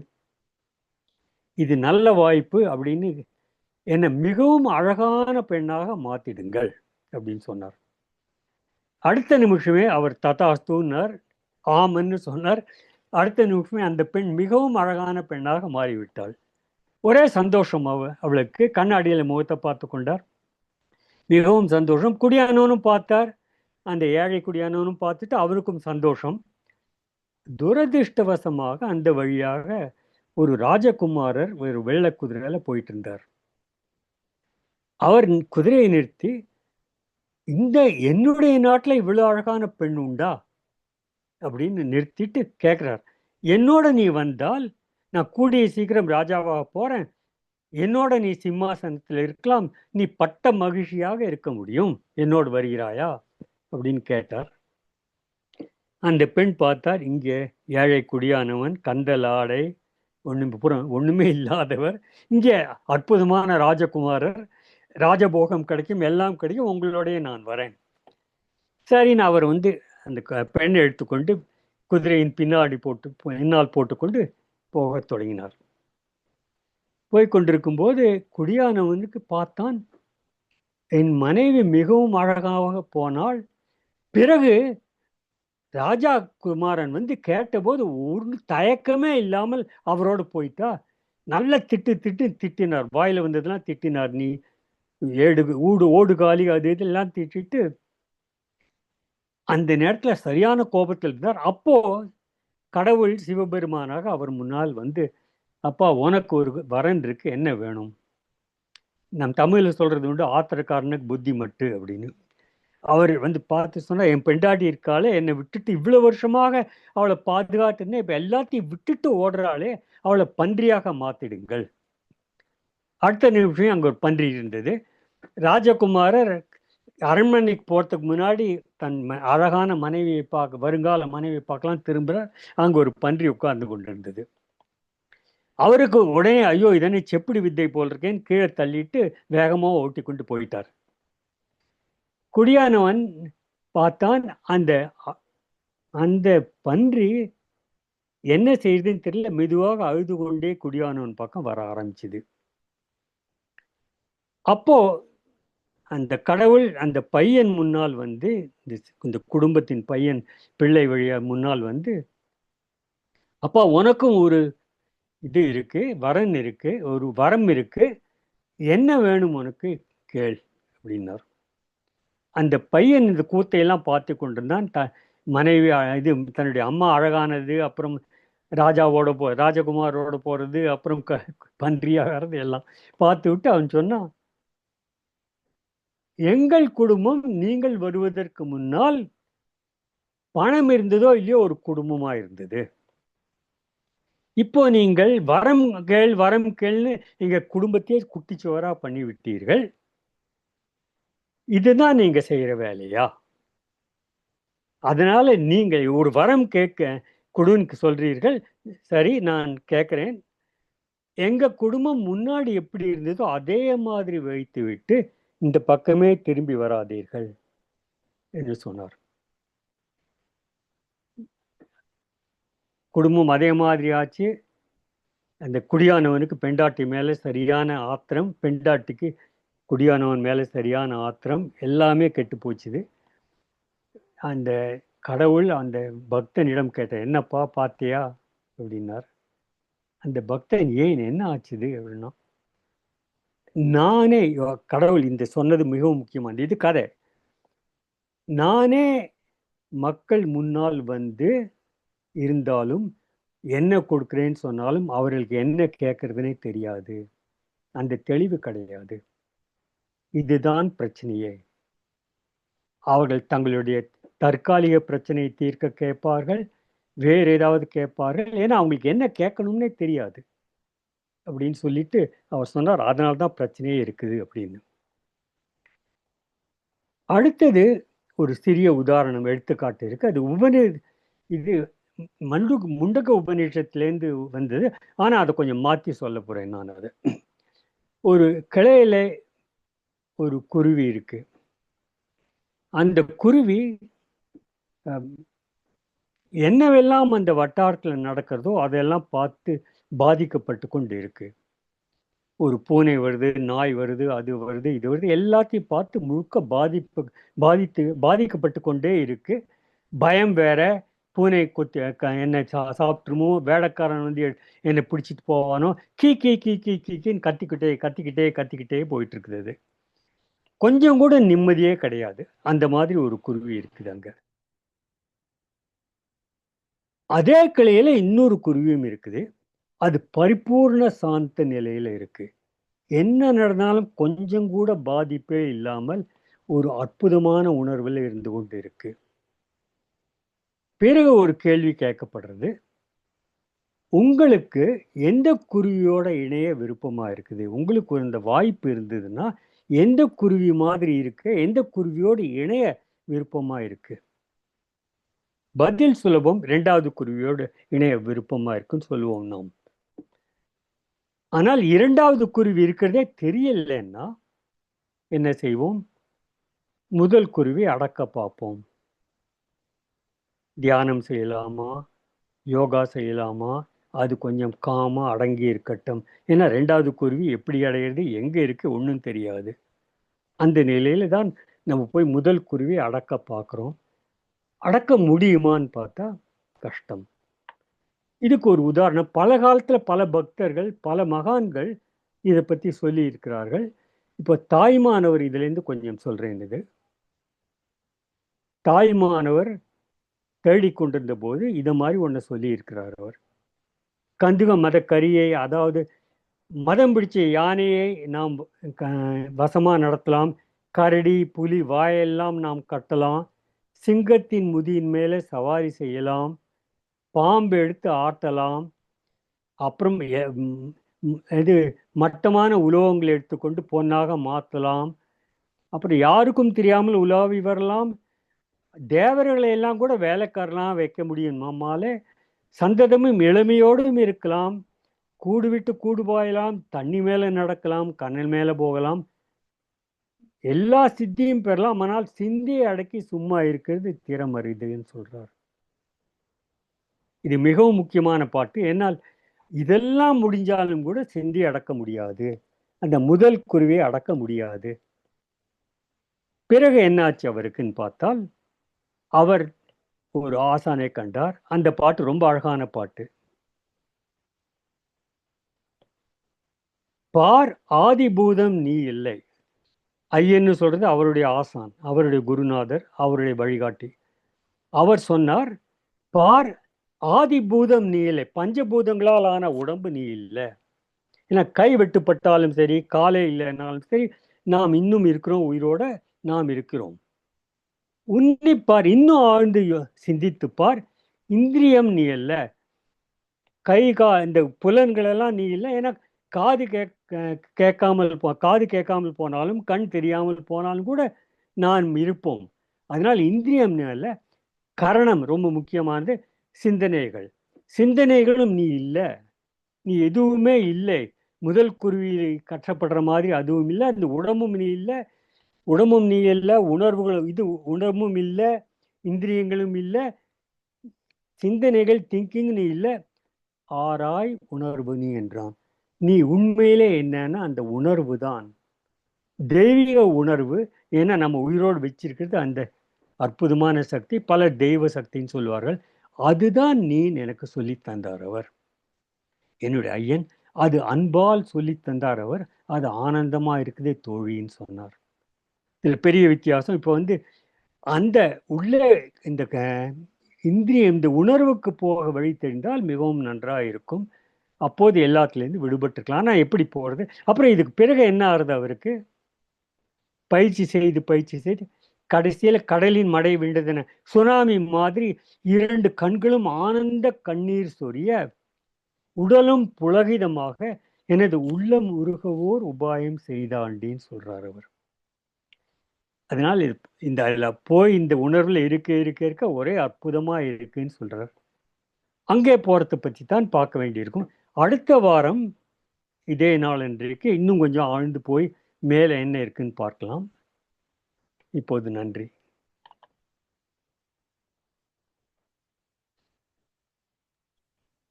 S4: இது நல்ல வாய்ப்பு அப்படின்னு என்னை மிகவும் அழகான பெண்ணாக மாற்றிடுங்கள் அப்படின்னு சொன்னார். அடுத்த நிமிஷமே அவர் ததாஸ்துன்னார், ஆமன்னு சொன்னார். அடுத்த நிமிஷமே அந்த பெண் மிகவும் அழகான பெண்ணாக மாறிவிட்டாள். ஒரே சந்தோஷம் அவளுக்கு. கண்ணாடியில் முகத்தை பார்த்து கொண்டார், மிகவும் சந்தோஷம். குடியானவனும் பார்த்தார், அந்த ஏழை குடியானவனும் பார்த்துட்டு அவருக்கும் சந்தோஷம். துரதிருஷ்டவசமாக அந்த வழியாக ஒரு ராஜகுமாரர் ஒரு வெள்ளை குதிரையில போயிட்டு இருந்தார். அவர் குதிரையை நிறுத்தி, இந்த என்னுடைய நாட்டில் இவ்வளவு அழகான பெண் உண்டா அப்படின்னு நிறுத்திட்டு கேட்கிறார், என்னோட நீ வந்தால் நான் கூடிய சீக்கிரம் ராஜாவாக போறேன், என்னோட நீ சிம்மாசனத்தில் இருக்கலாம், நீ பட்ட மகிழ்ச்சியாக இருக்க முடியும், என்னோடு வருகிறாயா அப்படின்னு கேட்டார். அந்த பெண் பார்த்தார், இங்கே ஏழை குடியானவன், கந்தல் ஆடை, ஒண்ணுமே இல்லாதவர், இங்கே அற்புதமான ராஜகுமாரர், ராஜபோகம் கிடைக்கும், எல்லாம் கிடைக்கும், உங்களோடய நான் வரேன். சரின்னு அவர் வந்து அந்த பெண்ணை எடுத்துக்கொண்டு குதிரையின் பின்னாடி போட்டுக்கொண்டு போக தொடங்கினார். போய்கொண்டிருக்கும் போது குடியானவனுக்கு பார்த்தான், என் மனைவி மிகவும் அழகாக போனாள். பிறகு ராஜா குமாரன் வந்து கேட்டபோது ஒரு தயக்கமே இல்லாமல் அவரோடு போயிட்டா. நல்ல திட்டினார், வாயில வந்ததெல்லாம் திட்டினார். நீ ஓடுகாலி அது இதெல்லாம் திட்டிட்டு அந்த நேரத்துல சரியான கோபத்தில் இருந்தார். அப்போ கடவுள் சிவபெருமானாக அவர் முன்னால் வந்து, அப்பா உனக்கு ஒரு வரன் இருக்கு, என்ன வேணும்? நம் தமிழ்ல சொல்றது உண்டு, ஆத்திரக்காரனுக்கு புத்தி மட்டு அப்படின்னு. அவர் வந்து பார்த்து சொன்னா, என் பெண்டாட்டி இருக்காளே, என்னை விட்டுட்டு இவ்வளவு வருஷமாக அவளை பாதுகாத்துன்னு இப்ப எல்லாத்தையும் விட்டுட்டு ஓடுறாளே, அவளை பன்றியாக மாத்திடுங்கள். அடுத்த நிமிஷம் அங்க ஒரு பன்றி இருந்தது. ராஜகுமாரர் அரண்மனைக்கு போறதுக்கு முன்னாடி தன் அழகான மனைவியை வருங்கால மனைவியை பார்க்கலாம் திரும்புறார். அங்க ஒரு பன்றி உட்கார்ந்து கொண்டிருந்தது. அவருக்கு உடனே ஐயோ இதனை செப்பிடி வித்தை போல் இருக்கேன்னு கீழே தள்ளிட்டு வேகமா ஓட்டி கொண்டு போயிட்டார். குடியானவன் பார்த்தான், அந்த பன்றி என்ன செய்யுதுன்னு தெரியல, மெதுவாக அழுது கொண்டே குடியானவன் பக்கம் வர ஆரம்பிச்சுது. அப்போ அந்த கடவுள் அந்த பையன் முன்னால் வந்து, இந்த குடும்பத்தின் பையன் பிள்ளை வழியா முன்னால் வந்து, அப்பா உனக்கும் ஒரு இது இருக்கு, வரன் இருக்கு, ஒரு வரம் இருக்கு, என்ன வேணும் உனக்கு கேள் அப்படின்னார். அந்த பையன் இந்த கூத்தையெல்லாம் பார்த்து கொண்டிருந்தான். மனைவி இது தன்னுடைய அம்மா அழகானது, அப்புறம் ராஜகுமாரோட போறது, அப்புறம் பன்றியாகிறது எல்லாம் பார்த்து விட்டு அவன் சொன்னான், எங்கள் குடும்பம் நீங்கள் வருவதற்கு முன்னால் பணம் இருந்ததோ இல்லையோ ஒரு குடும்பமா இருந்தது. இப்போ நீங்கள் வரம் கேள்னு எங்க குடும்பத்தையே குட்டிச்சுவரா பண்ணி விட்டீர்கள். இதுதான் நீங்க செய்யற வேலையா? அதனால நீங்க ஒரு வரம் கொடுன்னு சொல்றீர்கள். சரி, நான் கேட்கிறேன், எங்க குடும்பம் முன்னாடி எப்படி இருந்ததோ அதே மாதிரி வைத்து விட்டு இந்த பக்கமே திரும்பி வராதீர்கள் என்று சொன்னார். குடும்பம் அதே மாதிரி ஆச்சு. அந்த குடியானவனுக்கு பெண்டாட்டி மேல சரியான ஆத்திரம், பெண்டாட்டிக்கு குடியானவன் மேல சரியான ஆத்திரம், எல்லாமே கெட்டு போச்சுது. அந்த கடவுள் அந்த பக்தனிடம் கேட்ட, என்னப்பா பார்த்தியா அப்படின்னார். அந்த பக்தன் ஏன் என்ன ஆச்சுது அப்படின்னா, நானே, கடவுள் இந்த சொன்னது மிகவும் முக்கியமானது, இது கதை. நானே மக்கள் முன்னால் வந்து இருந்தாலும் என்ன கொடுக்குறேன்னு சொன்னாலும் அவர்களுக்கு என்ன கேட்கறதுனே தெரியாது, அந்த தெளிவு கிடையாது. இதுதான் பிரச்சனையே. அவர்கள் தங்களுடைய தற்காலிக பிரச்சனையை தீர்க்க கேட்பார்கள், வேறு ஏதாவது கேட்பார்கள், ஏன்னா அவங்களுக்கு என்ன கேட்கணும்னே தெரியாது அப்படின்னு சொல்லிட்டு அவர் சொன்னார். அதனால்தான் பிரச்சனையே இருக்குது அப்படின்னு. அடுத்தது ஒரு சிறிய உதாரணம் எடுத்துக்காட்டு இருக்கு. அது இது முண்டக உபநிஷத்திலேருந்து வந்தது. ஆனா அதை கொஞ்சம் மாற்றி சொல்ல போறேன் நான். அது ஒரு கிளையில ஒரு குருவி இருக்கு. அந்த குருவி என்னவெல்லாம் அந்த வட்டாரத்தில் நடக்கிறதோ அதெல்லாம் பார்த்து பாதிக்கப்பட்டு கொண்டு இருக்கு. ஒரு பூனை வருது, நாய் வருது, அது வருது, இது வருது, எல்லாத்தையும் பார்த்து முழுக்க பாதிக்கப்பட்டு கொண்டே இருக்கு. பயம் வேற, பூனை என்ன சாப்பிட்டுருமோ, வேலைக்காரன் வந்து என்னை பிடிச்சிட்டு போவானோ, கீன்னு கத்திக்கிட்டே போயிட்டு இருக்குது. அது கொஞ்சம் கூட நிம்மதியே கிடையாது. அந்த மாதிரி ஒரு குருவி இருக்குது அங்க. அதே கிளையில இன்னொரு குருவியும் இருக்குது. அது பரிபூர்ண சாந்த நிலையில இருக்கு. என்ன நடந்தாலும் கொஞ்சம் கூட பாதிப்பே இல்லாமல் ஒரு அற்புதமான உணர்வில் இருந்து கொண்டு இருக்கு. பிறகு ஒரு கேள்வி கேட்கப்படுறது, உங்களுக்கு எந்த குருவியோட இணைய விருப்பமா இருக்குது? உங்களுக்கு இந்த வாய்ப்பு இருந்ததுன்னா எந்த குருவி மாதிரி இருக்கு, எந்த குருவியோடு இணைய விருப்பமா இருக்கு? பதில் சுலபம், இரண்டாவது குருவியோடு இணைய விருப்பமா இருக்குன்னு சொல்லுவோம் நாம். ஆனால் இரண்டாவது குருவி இருக்கிறதே தெரியலன்னா என்ன செய்வோம்? முதல் குருவி அடக்க பார்ப்போம். தியானம் செய்யலாமா, யோகா செய்யலாமா, அது கொஞ்சம் காமா அடங்கி இருக்கட்டும். ஏன்னா 2வது குருவி எப்படி அடையிறது, எங்க இருக்கு ஒன்றும் தெரியாது. அந்த நிலையில தான் நம்ம போய் முதல் குருவி அடக்க பார்க்குறோம். அடக்க முடியுமான்னு பார்த்தா கஷ்டம். இதுக்கு ஒரு உதாரணம், பல காலத்துல பல பக்தர்கள், பல மகான்கள் இதை பத்தி சொல்லி இருக்கிறார்கள். இப்போ தாய்மானவர் இதுலேருந்து கொஞ்சம் சொல்றேன். இது தாய்மானவர் தேடிக்கொண்டிருந்த போது இதை மாதிரி ஒன்று சொல்லி இருக்கிறார். அவர் கந்துக மத கரியை, அதாவது மதம் பிடிச்ச யானையை நாம் வசமாக நடத்தலாம், கரடி புலி வாயெல்லாம் நாம் கட்டலாம், சிங்கத்தின் முதியின் மேலே சவாரி செய்யலாம், பாம்பு எடுத்து ஆட்டலாம், அப்புறம் இது மட்டமான உலோகங்களை எடுத்துக்கொண்டு பொன்னாக மாற்றலாம், அப்புறம் யாருக்கும் தெரியாமல் உலாவி வரலாம், தேவர்களை எல்லாம் கூட வேலைக்காரலாம் வைக்க முடியும் நம்மாலே, சந்ததமும் இளமையோடும் இருக்கலாம், கூடு விட்டு கூடு பாயலாம், தண்ணி மேலே நடக்கலாம், கண்ணல் மேலே போகலாம், எல்லா சித்தியும் பெறலாம், ஆனால் சிந்தியை அடக்கி சும்மா இருக்கிறது திறமறிதுன்னு சொல்றார். இது மிகவும் முக்கியமான பாட்டு. என்னால் இதெல்லாம் முடிஞ்சாலும் கூட சிந்தி அடக்க முடியாது, அந்த முதல் குருவியை அடக்க முடியாது. பிறகு என்னாச்சு அவருக்குன்னு பார்த்தால், அவர் ஒரு ஆசானை கண்டார். அந்த பாட்டு ரொம்ப அழகான பாட்டு. பார் ஆதிபூதம் நீ இல்லை. ஐயன்னு சொல்றது அவருடைய ஆசான், அவருடைய குருநாதர், அவருடைய வழிகாட்டி. அவர் சொன்னார், பார் ஆதிபூதம் நீ இல்லை, பஞ்சபூதங்களால் ஆன உடம்பு நீ இல்லை. ஏன்னா கை வெட்டுப்பட்டாலும் சரி, காலே இல்லைனாலும் சரி, நாம் இன்னும் இருக்கிறோம், உயிரோட நாம் இருக்கிறோம். உன்னிப்பார், இன்னும் ஆழ்ந்து சிந்தித்து பார், இந்திரியம் நீ அல்ல, கை இந்த புலன்களெல்லாம் நீ இல்லை. ஏன்னா காது கேட்காமல் போனாலும், கண் தெரியாமல் போனாலும் கூட நான் இருப்போம். அதனால் இந்திரியம் நீ அல்ல. கரணம் ரொம்ப முக்கியமானது, சிந்தனைகள், சிந்தனைகளும் நீ இல்லை, நீ எதுவுமே இல்லை. முதல் குருவி கற்றப்படுற மாதிரி அதுவும் இல்லை, அந்த உடம்பும் நீ இல்லை, உடம்பும் நீ இல்லை, உணர்வுகளும் இது உணர்வும் இல்லை, இந்திரியங்களும் இல்லை, சிந்தனைகள் திங்கிங் நீ இல்லை, ஆராய் உணர்வு நீ என்றான். நீ உண்மையிலே என்னன்னா அந்த உணர்வு தான், தெய்வீக உணர்வு. ஏன்னா நம்ம உயிரோடு வச்சிருக்கிறது அந்த அற்புதமான சக்தி, பல தெய்வ சக்தின்னு சொல்லுவார்கள். அதுதான் நீ எனக்கு சொல்லி தந்தார் அவர், என்னுடைய ஐயன். அது அன்பால் சொல்லி தந்தார் அவர். அது ஆனந்தமா இருக்குதே தோழின்னு சொன்னார். இதுல பெரிய வித்தியாசம். இப்போ அந்த உள்ளே இந்த இந்திரியம், இந்த உணர்வுக்கு போக வழி தெரிந்தால் மிகவும் நன்றாக இருக்கும். அப்போது எல்லாத்துலேருந்து விடுபட்டுருக்கலாம். ஆனால் எப்படி போகிறது? அப்புறம் இதுக்கு பிறகு என்ன ஆகுது? அவருக்கு பயிற்சி செய்து கடைசியில் கடலின் மடை விண்டதென சுனாமி மாதிரி 2 கண்களும் ஆனந்த கண்ணீர் சொரிய, உடலும் புலகிதமாக எனது உள்ளம் உருகவோர் உபாயம் செய்தாண்டின்னு சொல்றார் அவர். அதனால் இந்த அதில் போய் இந்த உணர்வில் இருக்க ஒரே அற்புதமா இருக்குன்னு சொல்றார். அங்கே போறதை பற்றி தான் பார்க்க வேண்டியிருக்கும். அடுத்த வாரம் இதே நாள் இன்றைக்கு இன்னும் கொஞ்சம் ஆழ்ந்து போய் மேலே என்ன இருக்குன்னு பார்க்கலாம். இப்போது நன்றி.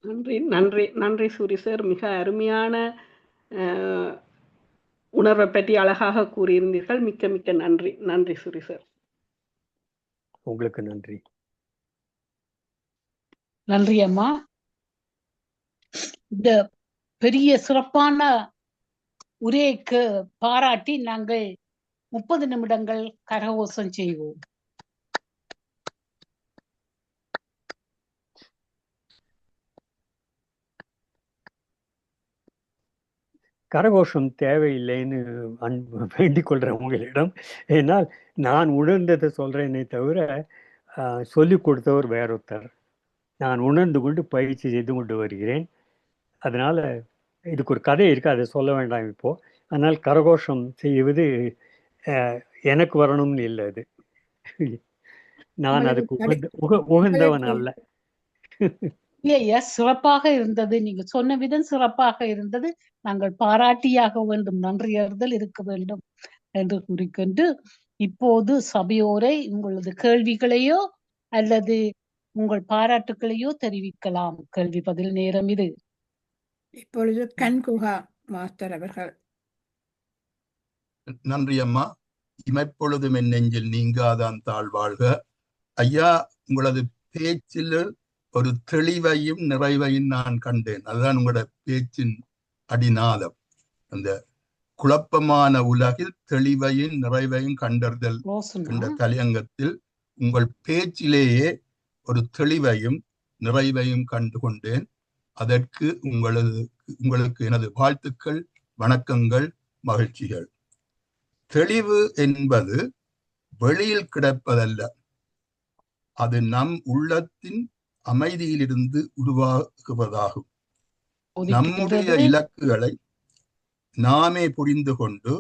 S1: நன்றி நன்றி நன்றி சூரி சார். மிக அருமையான உணர்வை பற்றி அழகாக கூறியிருந்தீர்கள். மிக்க மிக்க நன்றி. நன்றி சூரி சார்.
S4: உங்களுக்கு நன்றி.
S2: நன்றி அம்மா. இந்த பெரிய சிறப்பான உரைக்கு பாராட்டி நாங்கள் 30 நிமிடங்கள் கரகோஷம் செய்வோம்.
S4: கரகோஷம் தேவையில்லைன்னு வேண்டிக் கொள்றேன் உங்களிடம். ஏன்னால் நான் உணர்ந்ததை சொல்றேனே தவிர சொல்லிக் கொடுத்தவர் வேறொருத்தர். நான் உணர்ந்து கொண்டு பயிற்சி செய்து கொண்டு வருகிறேன். அதனால இதுக்கு ஒரு கதை இருக்கு, அதை சொல்ல வேண்டாம் இப்போ. அதனால் கரகோஷம் செய்வது எனக்கு வரணும்னு இல்லை. அது நான் அதுக்கு உகந்தவன் அல்ல.
S2: சிறப்பாக இருந்தது. நீங்க சொன்ன விதம் சிறப்பாக இருந்தது. நாங்கள் பாராட்டியாக வேண்டும், நன்றியறிதல் இருக்க வேண்டும். என்று கூறிக்கொண்டு இப்போது சபையோரை உங்களது கேள்விகளையோ அல்லது உங்கள் பாராட்டுகளையோ தெரிவிக்கலாம். கேள்வி பதில் நேரம் இது.
S5: இப்பொழுது கண்குஹா மாஸ்டர் அவர்கள்.
S6: நன்றி அம்மா. இமைப்பொழுதும் என் நெஞ்சில் நீங்காதான் தாழ்வாழ்க. ஐயா, உங்களது பேச்சில் ஒரு தெளிவையும் நிறைவையும் நான் கண்டேன். அதுதான் உங்களோட பேச்சின் அடிநாதம். அந்த குழப்பமான உலகில் தெளிவையும் நிறைவையும் கண்டறிதல் என்ற தலையங்கத்தில் உங்கள் பேச்சிலேயே ஒரு தெளிவையும் நிறைவையும் கண்டு கொண்டேன். அதற்கு உங்களுக்கு எனது வாழ்த்துக்கள், வணக்கங்கள், மகிழ்ச்சிகள். தெளிவு என்பது வெளியில் கிடப்பதல்ல, அது நம் உள்ளத்தின் அமைதியிலிருந்து உருவாகுவதாகும். நம்முடைய இலக்குகளை நாமே புரிந்து கொண்டு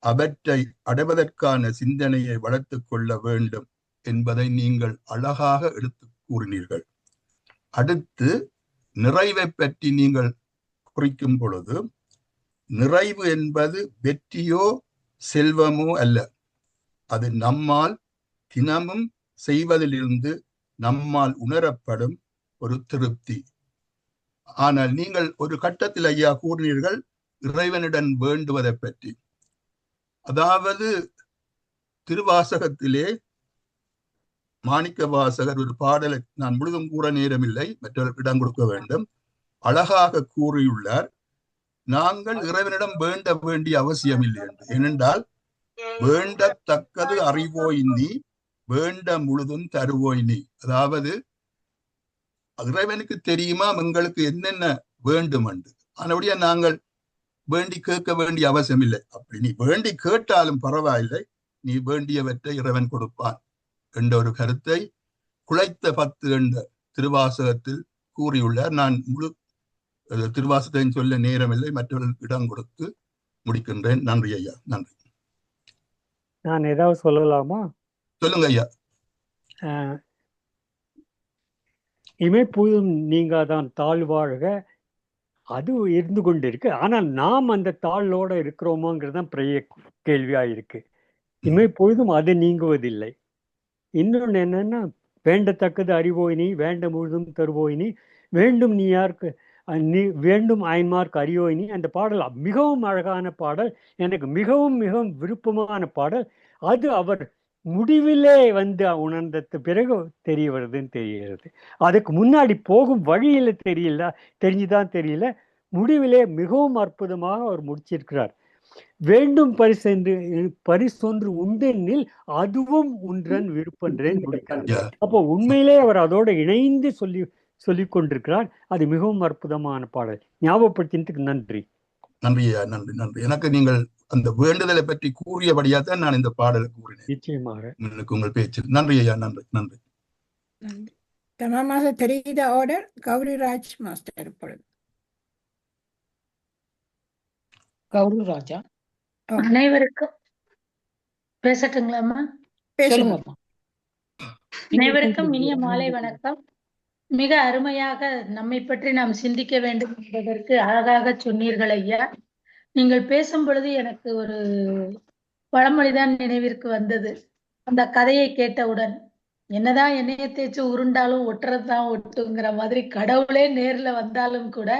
S6: அவற்றை அடைவதற்கான சிந்தனையை வளர்த்துக் கொள்ள வேண்டும் என்பதை நீங்கள் அழகாக எடுத்து கூறினீர்கள். அடுத்து நிறைவை பற்றி நீங்கள் குறிக்கும் பொழுது, நிறைவு என்பது வெற்றியோ செல்வமோ அல்ல, அது நம்மால் தினமும் செய்வதிலிருந்து நம்மால் உணரப்படும் ஒரு திருப்தி. ஆனால் நீங்கள் ஒரு கட்டத்தில் ஐயா கூறினீர்கள் இறைவனிடம் வேண்டுவதை பற்றி. அதாவது திருவாசகத்திலே மாணிக்க வாசகர் ஒரு பாடலை நான் முழுதும் கூற நேரமில்லை, மற்றவர்களுக்கு இடம் கொடுக்க வேண்டும், அழகாக கூறியுள்ளார். நாங்கள் இறைவனிடம் வேண்ட வேண்டிய அவசியம் இல்லை என்று. ஏனென்றால் வேண்டத்தக்கது அறிவோய் நீ, வேண்ட முழுதும் தருவோய் நீ. அதாவது இறைவனுக்கு தெரியுமா எங்களுக்கு என்னென்ன வேண்டும் என்று. ஆனபடியா நாங்கள் வேண்டி கேட்க வேண்டிய அவசியம் இல்லை. அப்படி நீ வேண்டி கேட்டாலும் பரவாயில்லை, நீ வேண்டியவற்றை இறைவன் கொடுப்பான் என்ற ஒரு கருத்தை குழைத்த 10 என்ற திருவாசகத்தில் கூறியுள்ளார். நான் முழு திருவாசகத்தை சொல்ல நேரமில்லை, மற்றவர்களுக்கு இடம் கொடுத்து முடிக்கின்றேன். நன்றி ஐயா. நன்றி.
S4: நான் ஏதாவது சொல்லலாமா?
S6: சொல்லுங்க ஐயா.
S4: இமைப்பொழுதும் நீங்காதான் தாழ்வாழ்க, அது இருந்து கொண்டு இருக்கு. ஆனால் நாம் அந்த தாழ்வோட இருக்கிறோமாங்கிறது தான் பெரிய கேள்வியா இருக்கு. இமைப்பொழுதும் அது நீங்குவதில்லை. இன்னொன்று என்னன்னா, வேண்டத்தக்கது அறிவோய் நீ, வேண்ட முழுதும் தருவோய் நீ, வேண்டும் நீ யாருக்கு நீ வேண்டும் அயன்மார்க்கு அறியோய் நீ. அந்த பாடல் மிகவும் அழகான பாடல், எனக்கு மிகவும் மிகவும் விருப்பமான பாடல். அது அவர் முடிவிலே வந்து உணர்ந்த பிறகு தெரிய வருதுன்னு தெரிகிறது. அதுக்கு முன்னாடி போகும் வழியில தெரிஞ்சுதான் தெரியல. முடிவிலே மிகவும் அற்புதமாக அவர் முடிச்சிருக்கிறார். வேண்டும் பரிசொன்று உண்டெனில் அதுவும் ஒன்றன் விருப்பன்றேன் முடிக்கிறார். அப்போ உண்மையிலே அவர் அதோட இணைந்து சொல்லிக் கொண்டிருக்கிறார். அது மிகவும் அற்புதமான பாடல். ஞாபகப்படுத்தினதுக்கு நன்றி.
S6: நன்றி ஐயா. நன்றி நன்றி. எனக்கு நீங்கள் அந்த வேண்டுதலை பற்றி கூறியபடியா தான் நான் இந்த பாடலை கூறினேன்.
S4: நிச்சயமாக
S6: உங்கள் பேச்சு. நன்றி ஐயா. நன்றி நன்றி.
S5: தமாமாக தெரிந்த ஆர்டர் கௌரிராஜ் மாஸ்டர். இப்பொழுது
S2: கௌரிராஜா.
S7: அனைவருக்கும் பேசட்டுங்களாம்மா?
S2: சொல்லுங்கம்மா.
S7: அனைவருக்கும் இனிய மாலை வணக்கம். மிக அருமையாக நம்மை பற்றி நாம் சிந்திக்க வேண்டும் என்பதற்கு அழகாக சொன்னீர்கள் ஐயா. நீங்கள் பேசும் பொழுது எனக்கு ஒரு பழமொழிதான் நினைவிற்கு வந்தது. அந்த கதையை கேட்டவுடன், என்னதான் எண்ணெயை தேய்ச்சி உருண்டாலும் ஒட்டுறதுதான் ஒட்டுங்கிற மாதிரி, கடவுளே நேர்ல வந்தாலும் கூட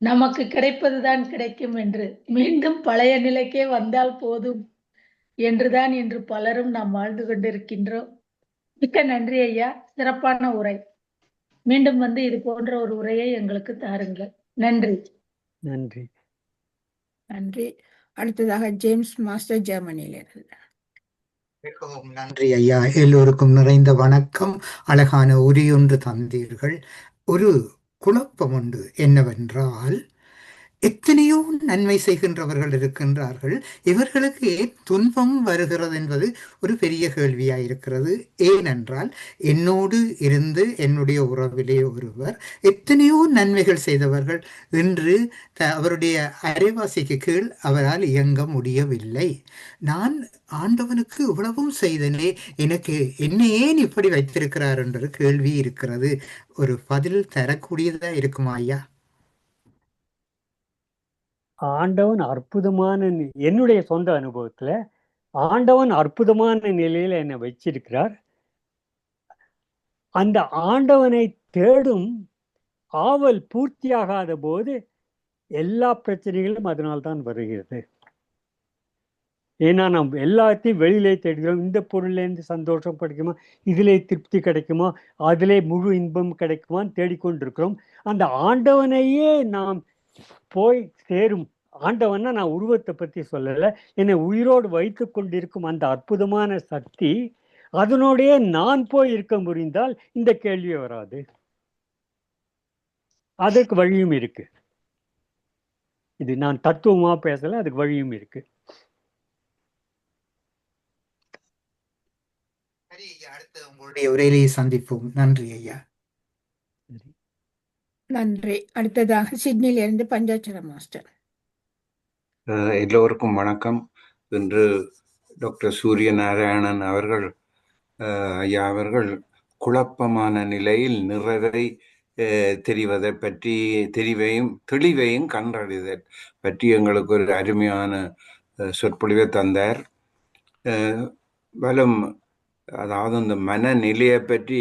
S7: நமக்கு கிடைப்பதுதான் கிடைக்கும் என்று, மீண்டும் பழைய நிலைக்கே வந்தால் போதும் என்றுதான் இன்று பலரும் நாம் வாழ்ந்து கொண்டிருக்கின்றோம். மிக்க நன்றி ஐயா, சிறப்பான உரை. மீண்டும் வந்து இது போன்ற ஒரு உரையை எங்களுக்கு தாருங்கள். நன்றி.
S4: நன்றி.
S5: நன்றி. அடுத்ததாக ஜேம்ஸ் மாஸ்டர், ஜெர்மனியிலிருந்து.
S8: மிகவும் நன்றி ஐயா. எல்லோருக்கும் நிறைந்த வணக்கம். அழகான உரையொன்று தந்தீர்கள். ஒரு குழப்பம் உண்டு. என்னவென்றால், எத்தனையோ நன்மை செய்கின்றவர்கள் இருக்கின்றார்கள், இவர்களுக்கு ஏன் துன்பம் வருகிறது என்பது ஒரு பெரிய கேள்வியாயிருக்கிறது. ஏனென்றால், என்னோடு இருந்து என்னுடைய உறவிலே ஒருவர் எத்தனையோ நன்மைகள் செய்தவர்கள் இன்று அவருடைய அரைவாசிக்கு கீழ் அவரால் இயங்க முடியவில்லை. நான் ஆண்டவனுக்கு இவ்வளவும் செய்தனே, எனக்கு என்ன ஏன் இப்படி வைத்திருக்கிறார் என்ற கேள்வி இருக்கிறது. ஒரு பதில் தரக்கூடியதா இருக்குமா ஐயா?
S4: ஆண்டவன் அற்புதமான என்னுடைய சொந்த அனுபவத்துல ஆண்டவன் அற்புதமான நிலையில என்னை வச்சிருக்கிறார். அந்த ஆண்டவனை தேடும் ஆவல் பூர்த்தியாகாத போது எல்லா பிரச்சனைகளும் அதனால்தான் வருகிறது. ஏன்னா நம்ம எல்லாத்தையும் வெளியிலே தேடுகிறோம். இந்த பொருள்லேருந்து சந்தோஷம் கிடைக்குமா, இதிலே திருப்தி கிடைக்குமா, அதிலே முழு இன்பம் கிடைக்குமான்னு தேடிக்கொண்டிருக்கிறோம். அந்த ஆண்டவனையே நாம் போய் சேரும். ஆண்டவன்னா நான் உருவத்தை பற்றி சொல்லலை, என்னை உயிரோடு வைத்து கொண்டிருக்கும் அந்த அற்புதமான சக்தி, அதனுடைய நான் போய் இருக்க முடிந்தால் இந்த கேள்வி வராது. அதற்கு வழியும் இருக்கு. இது நான் தத்துவமா பேசல, அதுக்கு வழியும் இருக்கு.
S8: அடுத்து உங்களுடைய உரையிலேயே சந்திப்போம். நன்றி ஐயா.
S5: நன்றி. அடுத்ததாக சிட்னியிலிருந்து பஞ்சாட்சரம் மாஸ்டர்.
S9: எல்லோருக்கும் வணக்கம். இன்று டாக்டர் சூரியநாராயணன் அவர்கள் ஐயா அவர்கள் குழப்பமான நிலையில் நிறைவை தெரிவதை பற்றி தெளிவையும் கண்டறிதல் பற்றி எங்களுக்கு ஒரு அருமையான சொற்பொழிவை தந்தார். வலும் அதாவது இந்த மனநிலையை பற்றி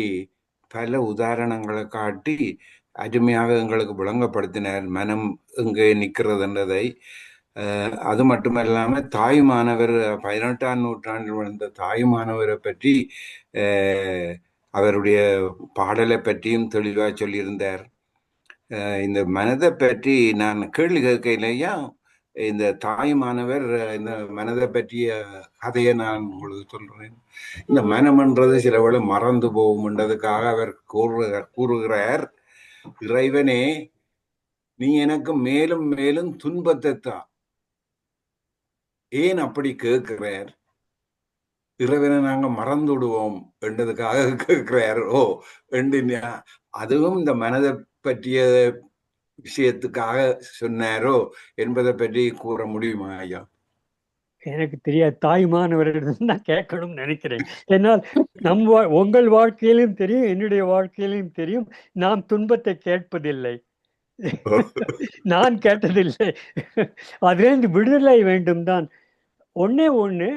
S9: பல உதாரணங்களை காட்டி அருமையாக எங்களுக்கு விளங்கப்படுத்தினார். மனம் எங்கே நிற்கிறதுன்றதை. அது மட்டுமல்லாமல் தாயுமானவர் 18ஆம் நூற்றாண்டில் வந்த தாயுமானவரை பற்றி அவருடைய பாடலை பற்றியும் தெளிவாக சொல்லியிருந்தார். இந்த மனதை பற்றி நான் கேள்வி கேட்கலையா, இந்த தாயுமானவர் இந்த மனதை பற்றிய கதையை நான் உங்களுக்கு சொல்றேன். இந்த மனம்ன்றது சிலவேளை மறந்து போகும்ன்றதுக்காக அவர் கூறுகிறார், இறைவனே நீ எனக்கு மேலும் மேலும் துன்பத்தை தான். ஏன் அப்படி கேட்கிறார்? இறைவனை நாங்க மறந்து விடுவோம் என்றதுக்காக கேட்கிறாரோ என்று அதுவும் இந்த மனதை பற்றிய விஷயத்துக்காக சொன்னாரோ என்பதை பற்றி கூற முடியுமா ஐயா?
S4: எனக்கு தெரியாது. தாய்மானவரிடம் தான் கேட்கணும்னு நினைக்கிறேன். ஏன்னால் உங்கள் வாழ்க்கையிலும் தெரியும், என்னுடைய வாழ்க்கையிலும் தெரியும், நாம் துன்பத்தை கேட்பதில்லை. நான் கேட்டதில்லை. அதிலிருந்து விடுதலை வேண்டும் தான். ஒன்னே ஒண்ணு,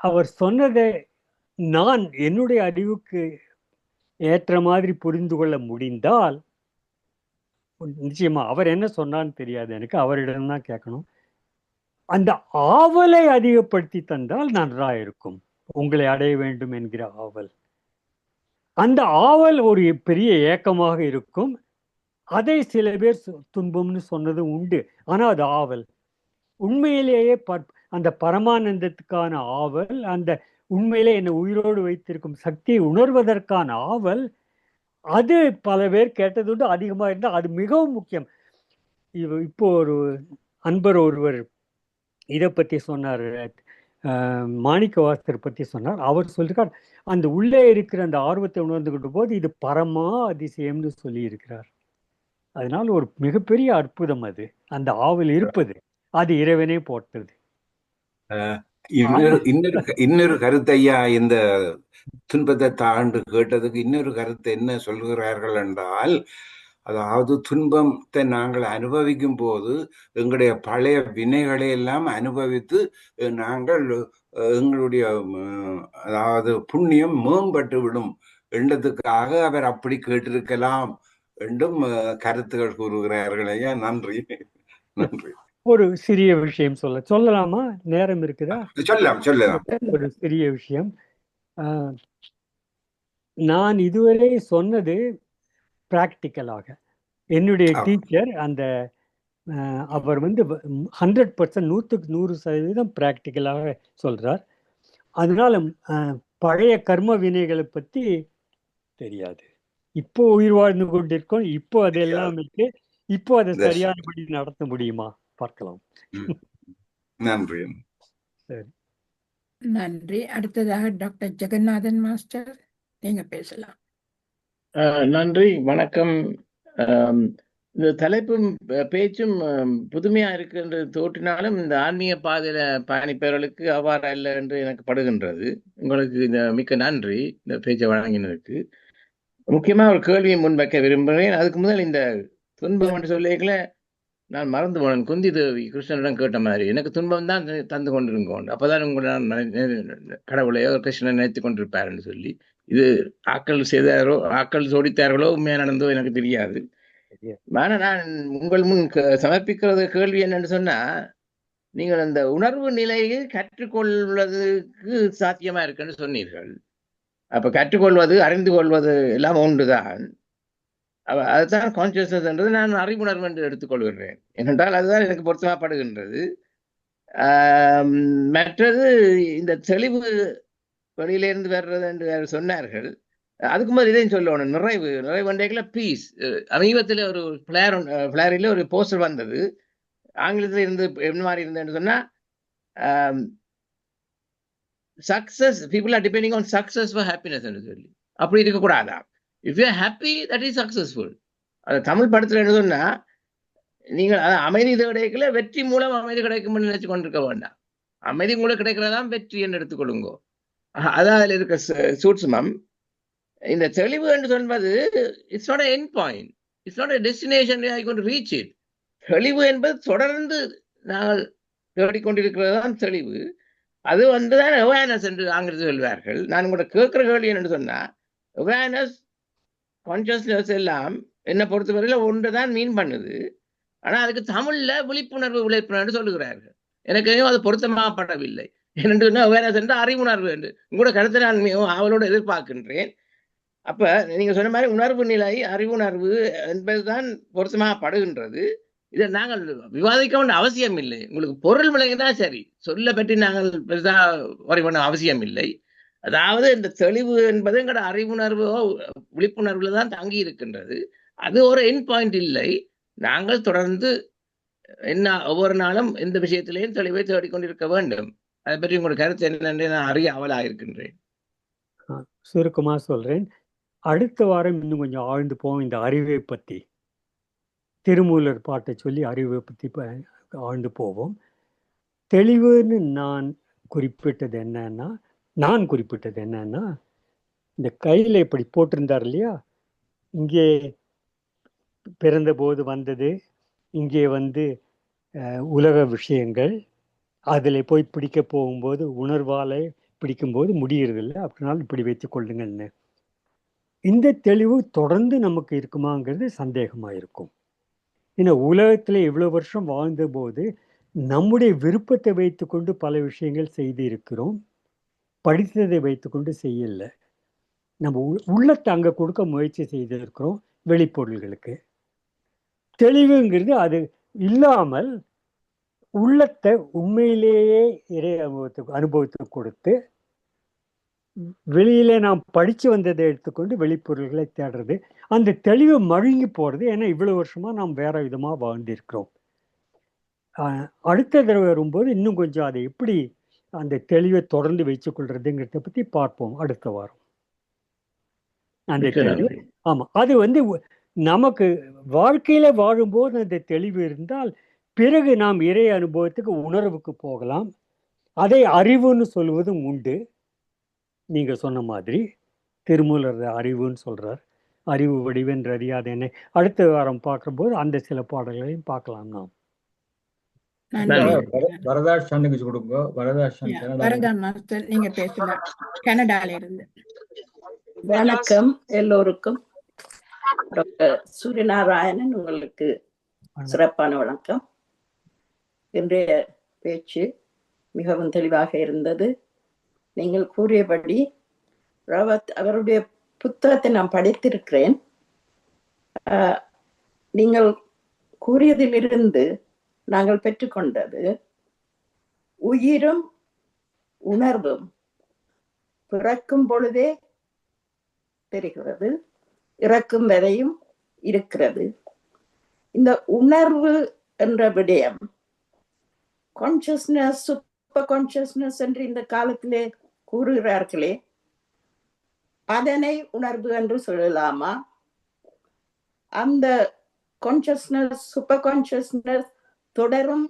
S4: அவர் சொன்னதை நான் என்னுடைய அறிவுக்கு ஏற்ற மாதிரி புரிந்து கொள்ள முடிந்தால் நிச்சயமா அவர் என்ன சொன்னான்னு தெரியாது எனக்கு, அவரிடம் தான் கேட்கணும். அந்த ஆவலை அதிகப்படுத்தி தந்தால் நன்றா இருக்கும். உங்களை அடைய வேண்டும் என்கிற ஆவல், அந்த ஆவல் ஒரு பெரிய ஏக்கமாக இருக்கும். அதை சில பேர் துன்பம்னு சொன்னதும் உண்டு. ஆனா அது ஆவல். உண்மையிலேயே அந்த பரமானந்தத்துக்கான ஆவல், அந்த உண்மையிலே என்னை உயிரோடு வைத்திருக்கும் சக்தியை உணர்வதற்கான ஆவல், அது பல பேர் கேட்டதுண்டு. அதிகமாக இருந்தால் அது மிகவும் முக்கியம். இப்போ ஒரு அன்பர் ஒருவர் இதை பற்றி சொன்னார், மாணிக்க வாசகர் பற்றி சொன்னார். அவர் சொல்லியிருக்கார், அந்த உள்ளே இருக்கிற அந்த ஆர்வத்தை உணர்ந்துகிட்ட போது இது பரமா அதிசயம்னு சொல்லி இருக்கிறார். அதனால ஒரு மிகப்பெரிய அற்புதம் அது, அந்த ஆவல் இருப்பது. அது இறைவனே போட்டது.
S9: இன்னொரு கருத்தையா, இந்த துன்பத்தை தாண்டு கேட்டதுக்கு இன்னொரு கருத்தை என்ன சொல்கிறார்கள் என்றால், அதாவது துன்பத்தை நாங்கள் அனுபவிக்கும் போது எங்களுடைய பழைய வினைகளை எல்லாம் அனுபவித்து நாங்கள் எங்களுடைய அதாவது புண்ணியம் மேம்பட்டு விடும் என்றதுக்காக அவர் அப்படி கேட்டிருக்கலாம் என்றும் கருத்துகள் கூறுகிறார்கள் ஐயா. நன்றி. நன்றி.
S4: ஒரு சிறிய விஷயம் சொல்லலாமா? நேரம் இருக்குதா?
S9: சொல்லலாம்.
S4: ஒரு சிறிய விஷயம். நான் இதுவரை சொன்னது பிராக்டிக்கலாக. என்னுடைய டீச்சர் அந்த அவர் 100% 100% பிராக்டிக்கலாக சொல்றார். அதனால பழைய கர்ம வினைகளை பத்தி தெரியாது. இப்போ உயிர் வாழ்ந்து கொண்டிருக்கோம், இப்போ அதெல்லாம் இருக்கு. இப்போ அதை சரியானபடி நடத்த முடியுமா பார்க்கலாம்.
S9: நன்றி.
S4: சரி,
S5: நன்றி. அடுத்ததாக டாக்டர் ஜெகநாதன் மாஸ்டர், நீங்க பேசலாம்.
S3: நன்றி, வணக்கம். இந்த தலைப்பும் பேச்சும் புதுமையா இருக்கு என்று தோற்றினாலும் இந்த ஆன்மீக பாதையில பயணிப்பவர்களுக்கு அவ்வாறு அல்ல என்று எனக்கு படுகின்றது. உங்களுக்கு இந்த மிக்க நன்றி இந்த பேச்சை வழங்கினதுக்கு. முக்கியமா ஒரு கேள்வியை முன்வைக்க விரும்புகிறேன். அதுக்கு முதல் இந்த துன்பம் என்று சொல்லிக்கல நான் மறந்து போனேன். குந்தி தேவி கிருஷ்ணனிடம் கேட்ட மாதிரி, எனக்கு துன்பம் தான் தந்து கொண்டிருங்கோண்டு, அப்பதான் உங்களை நான் கடவுளையோ கிருஷ்ணனை நினைத்து கொண்டிருப்பாருன்னு சொல்லி. இது ஆக்கள் செய்தாரோ ஆக்கள் சோடித்தார்களோ உண்மையா நடந்தோ எனக்கு தெரியாது. ஆனா நான் உங்கள் முன் சமர்ப்பிக்கிறது கேள்வி என்னன்னு சொன்னா, நீங்கள் அந்த உணர்வு நிலையை கற்றுக்கொள்வதற்கு சாத்தியமா இருக்குன்னு சொன்னீர்கள். அப்ப கற்றுக்கொள்வது அறிந்து கொள்வது எல்லாம் ஒன்றுதான். அதுதான் கான்சியஸ்னஸ் என்றது நான் அறிவுணர்வு என்று எடுத்துக்கொள்கிறேன். ஏனென்றால் அதுதான் எனக்கு பொருத்தமாப்படுகின்றது. மற்றது இந்த தெளிவு வெளியிலிருந்து வர்றது என்று சொன்னார்கள். அதுக்கு முதல் இதையும் சொல்லணும், நிறைவு நிறைவு பீஸ். சமீபத்தில் ஒரு பிளேரில் ஒரு போஸ்டர் வந்தது, ஆங்கிலத்தில் இருந்து என்ன மாதிரி இருந்ததுன்னு சொன்னா, success people are depending on success for happiness என்று சொல்லி. அப்படி இருக்கக்கூடாதா? If you are happy that is successful. அது தமிழ் படத்தில் என்ன சொன்னா, நீங்கள் அமைதி கிடைக்கல, வெற்றி மூலம் அமைதி கிடைக்கும் நினைச்சு கொண்டிருக்க வேண்டாம். அமைதி மூலம் கிடைக்கிறதான் வெற்றி என்று எடுத்துக்கொள்ளுங்கோ. அதான் அதில் இருக்க சூட்சுமம். இந்த தெளிவு என்று சொல்வது it's not end point, it's not destination, I gone reach it. தெளிவு என்பது தொடர்ந்து நாங்கள் தேடிக்கொண்டிருக்கிறது தான் தெளிவு. அது வந்துதான் அவேர்னஸ் என்று ஆங்கிலத்தில் சொல்வார்கள். நான் உங்களோட கேட்கிற கேள்வி என்னன்னு சொன்னா, அவேர்னஸ் கான்சியஸ்னஸ் எல்லாம் என்னை பொறுத்தவரையில் ஒன்று தான் மீன் பண்ணுது. ஆனால் அதுக்கு தமிழ்ல விழிப்புணர்வு சொல்லுகிறார்கள். எனக்கு அது பொருத்தமாகப்படவில்லை. என்னென்று சொன்னால் அவேர்னஸ் என்று அறிவுணர்வு என்று உங்களோட கருத்தை நான் அவளோடு எதிர்பார்க்கின்றேன். அப்ப நீங்க சொன்ன மாதிரி உணர்வு நிலை அறிவுணர்வு என்பதுதான் பொருத்தமாகப்படுகின்றது. இதை நாங்கள் விவாதிக்க வேண்டிய அவசியம் இல்லை. உங்களுக்கு பொருள் விளங்கிதான் சரி, சொல்ல பற்றி நாங்கள் பெருசாக வரை பண்ண அவசியம் இல்லை. அதாவது இந்த தெளிவு என்பது எங்களோட அறிவுணர்வோ விழிப்புணர்வுல தான் தங்கி இருக்கின்றது. அது ஒரு எண்ட் பாயிண்ட் இல்லை. நாங்கள் தொடர்ந்து ஒவ்வொரு நாளும் இந்த விஷயத்திலேயும் தெளிவை தேடிக்கொண்டிருக்க வேண்டும். அதை பற்றி உங்களோட கருத்து என்னென்று நான் அறிய அவலாக இருக்கின்றேன்.
S4: சுருக்கமா சொல்றேன். அடுத்த வாரம் இன்னும் கொஞ்சம் ஆழ்ந்து போவோம் இந்த அறிவை பற்றி. திருமூலர் பாட்டை சொல்லி அறிவை பற்றி ஆழ்ந்து போவோம். தெளிவுன்னு நான் குறிப்பிட்டது என்னன்னா, இந்த கையில் இப்படி போட்டிருந்தார் இல்லையா, இங்கே பிறந்த போது வந்தது, இங்கே உலக விஷயங்கள், அதில் போய் பிடிக்க போகும்போது உணர்வாலே பிடிக்கும்போது முடியறதில்லை, அப்படினாலும் இப்படி வைத்து கொள்ளுங்கள்னு. இந்த தெளிவு தொடர்ந்து நமக்கு இருக்குமாங்கிறது சந்தேகமாக இருக்கும். ஏன்னா உலகத்தில் இவ்வளோ வருஷம் வாழ்ந்த போது நம்முடைய விருப்பத்தை வைத்துக்கொண்டு பல விஷயங்கள் செய்து இருக்கிறோம், படித்ததை வைத்துக்கொண்டு செய்யலை. நம்ம உள்ளத்தை அங்கே கொடுக்க முயற்சி செய்திருக்கிறோம் வெளிப்பொருள்களுக்கு. தெளிவுங்கிறது அது இல்லாமல் உள்ளத்தை உண்மையிலேயே இறை அனுபவத்துக்கு கொடுத்து வெளியில நாம் படிச்சு வந்ததை எடுத்துக்கொண்டு வெளிப்பொருள்களை தேடுறது, அந்த தெளிவு மழுங்கி போறது. ஏன்னா இவ்வளவு வருஷமா நாம் வேற விதமா வாழ்ந்திருக்கிறோம். அடுத்த தடவை வரும்போது இன்னும் கொஞ்சம் அதை எப்படி அந்த தெளிவை தொடர்ந்து வச்சு கொள்றதுங்கிறத பத்தி பார்ப்போம் அடுத்த வாரம். அந்த தெளிவு ஆமா, அது நமக்கு வாழ்க்கையில வாழும்போது அந்த தெளிவு இருந்தால் பிறகு நாம் இறை அனுபவத்துக்கு உணர்வுக்கு போகலாம். அதை அறிவுன்னு சொல்வதும் உண்டு. நீங்க சொன்ன மாதிரி திருமூலர் அறிவுன்னு சொல்றார். அறிவு வடிவென்று அறியாத என்னை அடுத்த வாரம் பார்க்கும்போது அந்த சில பாடல்களையும் பார்க்கலாம். நாம்
S10: வரதாஷனுக்கு கொடுங்க.
S5: வரதான் மாஸ்டர் நீங்க பேசலாம் கனடால இருந்து.
S11: வணக்கம் எல்லோருக்கும். டாக்டர் சூரியநாராயணன், உங்களுக்கு சிறப்பான வணக்கம். இன்றைய பேச்சு மிகவும் தெளிவாக இருந்தது. நீங்கள் கூறியபடி ராவத் அவருடைய புத்தகத்தை நான் படித்திருக்கிறேன். நீங்கள் கூறியதிலிருந்து நாங்கள் பெற்றுக்கொண்டது உயிரும் உணர்வும் பிறக்கும் பொழுதே தெரிகிறது, இறக்கும் வரையும் இருக்கிறது. இந்த உணர்வு என்ற விடயம் கான்சியஸ்னஸ், சூப்பர் கான்சியஸ்னஸ் என்று இந்த காலத்திலே கூறுகிறார்களே, அதனை உணர்வு என்று சொல்லலாமா? அந்த கான்சியஸ்னஸ், சூப்பர் கான்சியஸ்னஸ் தொடரும்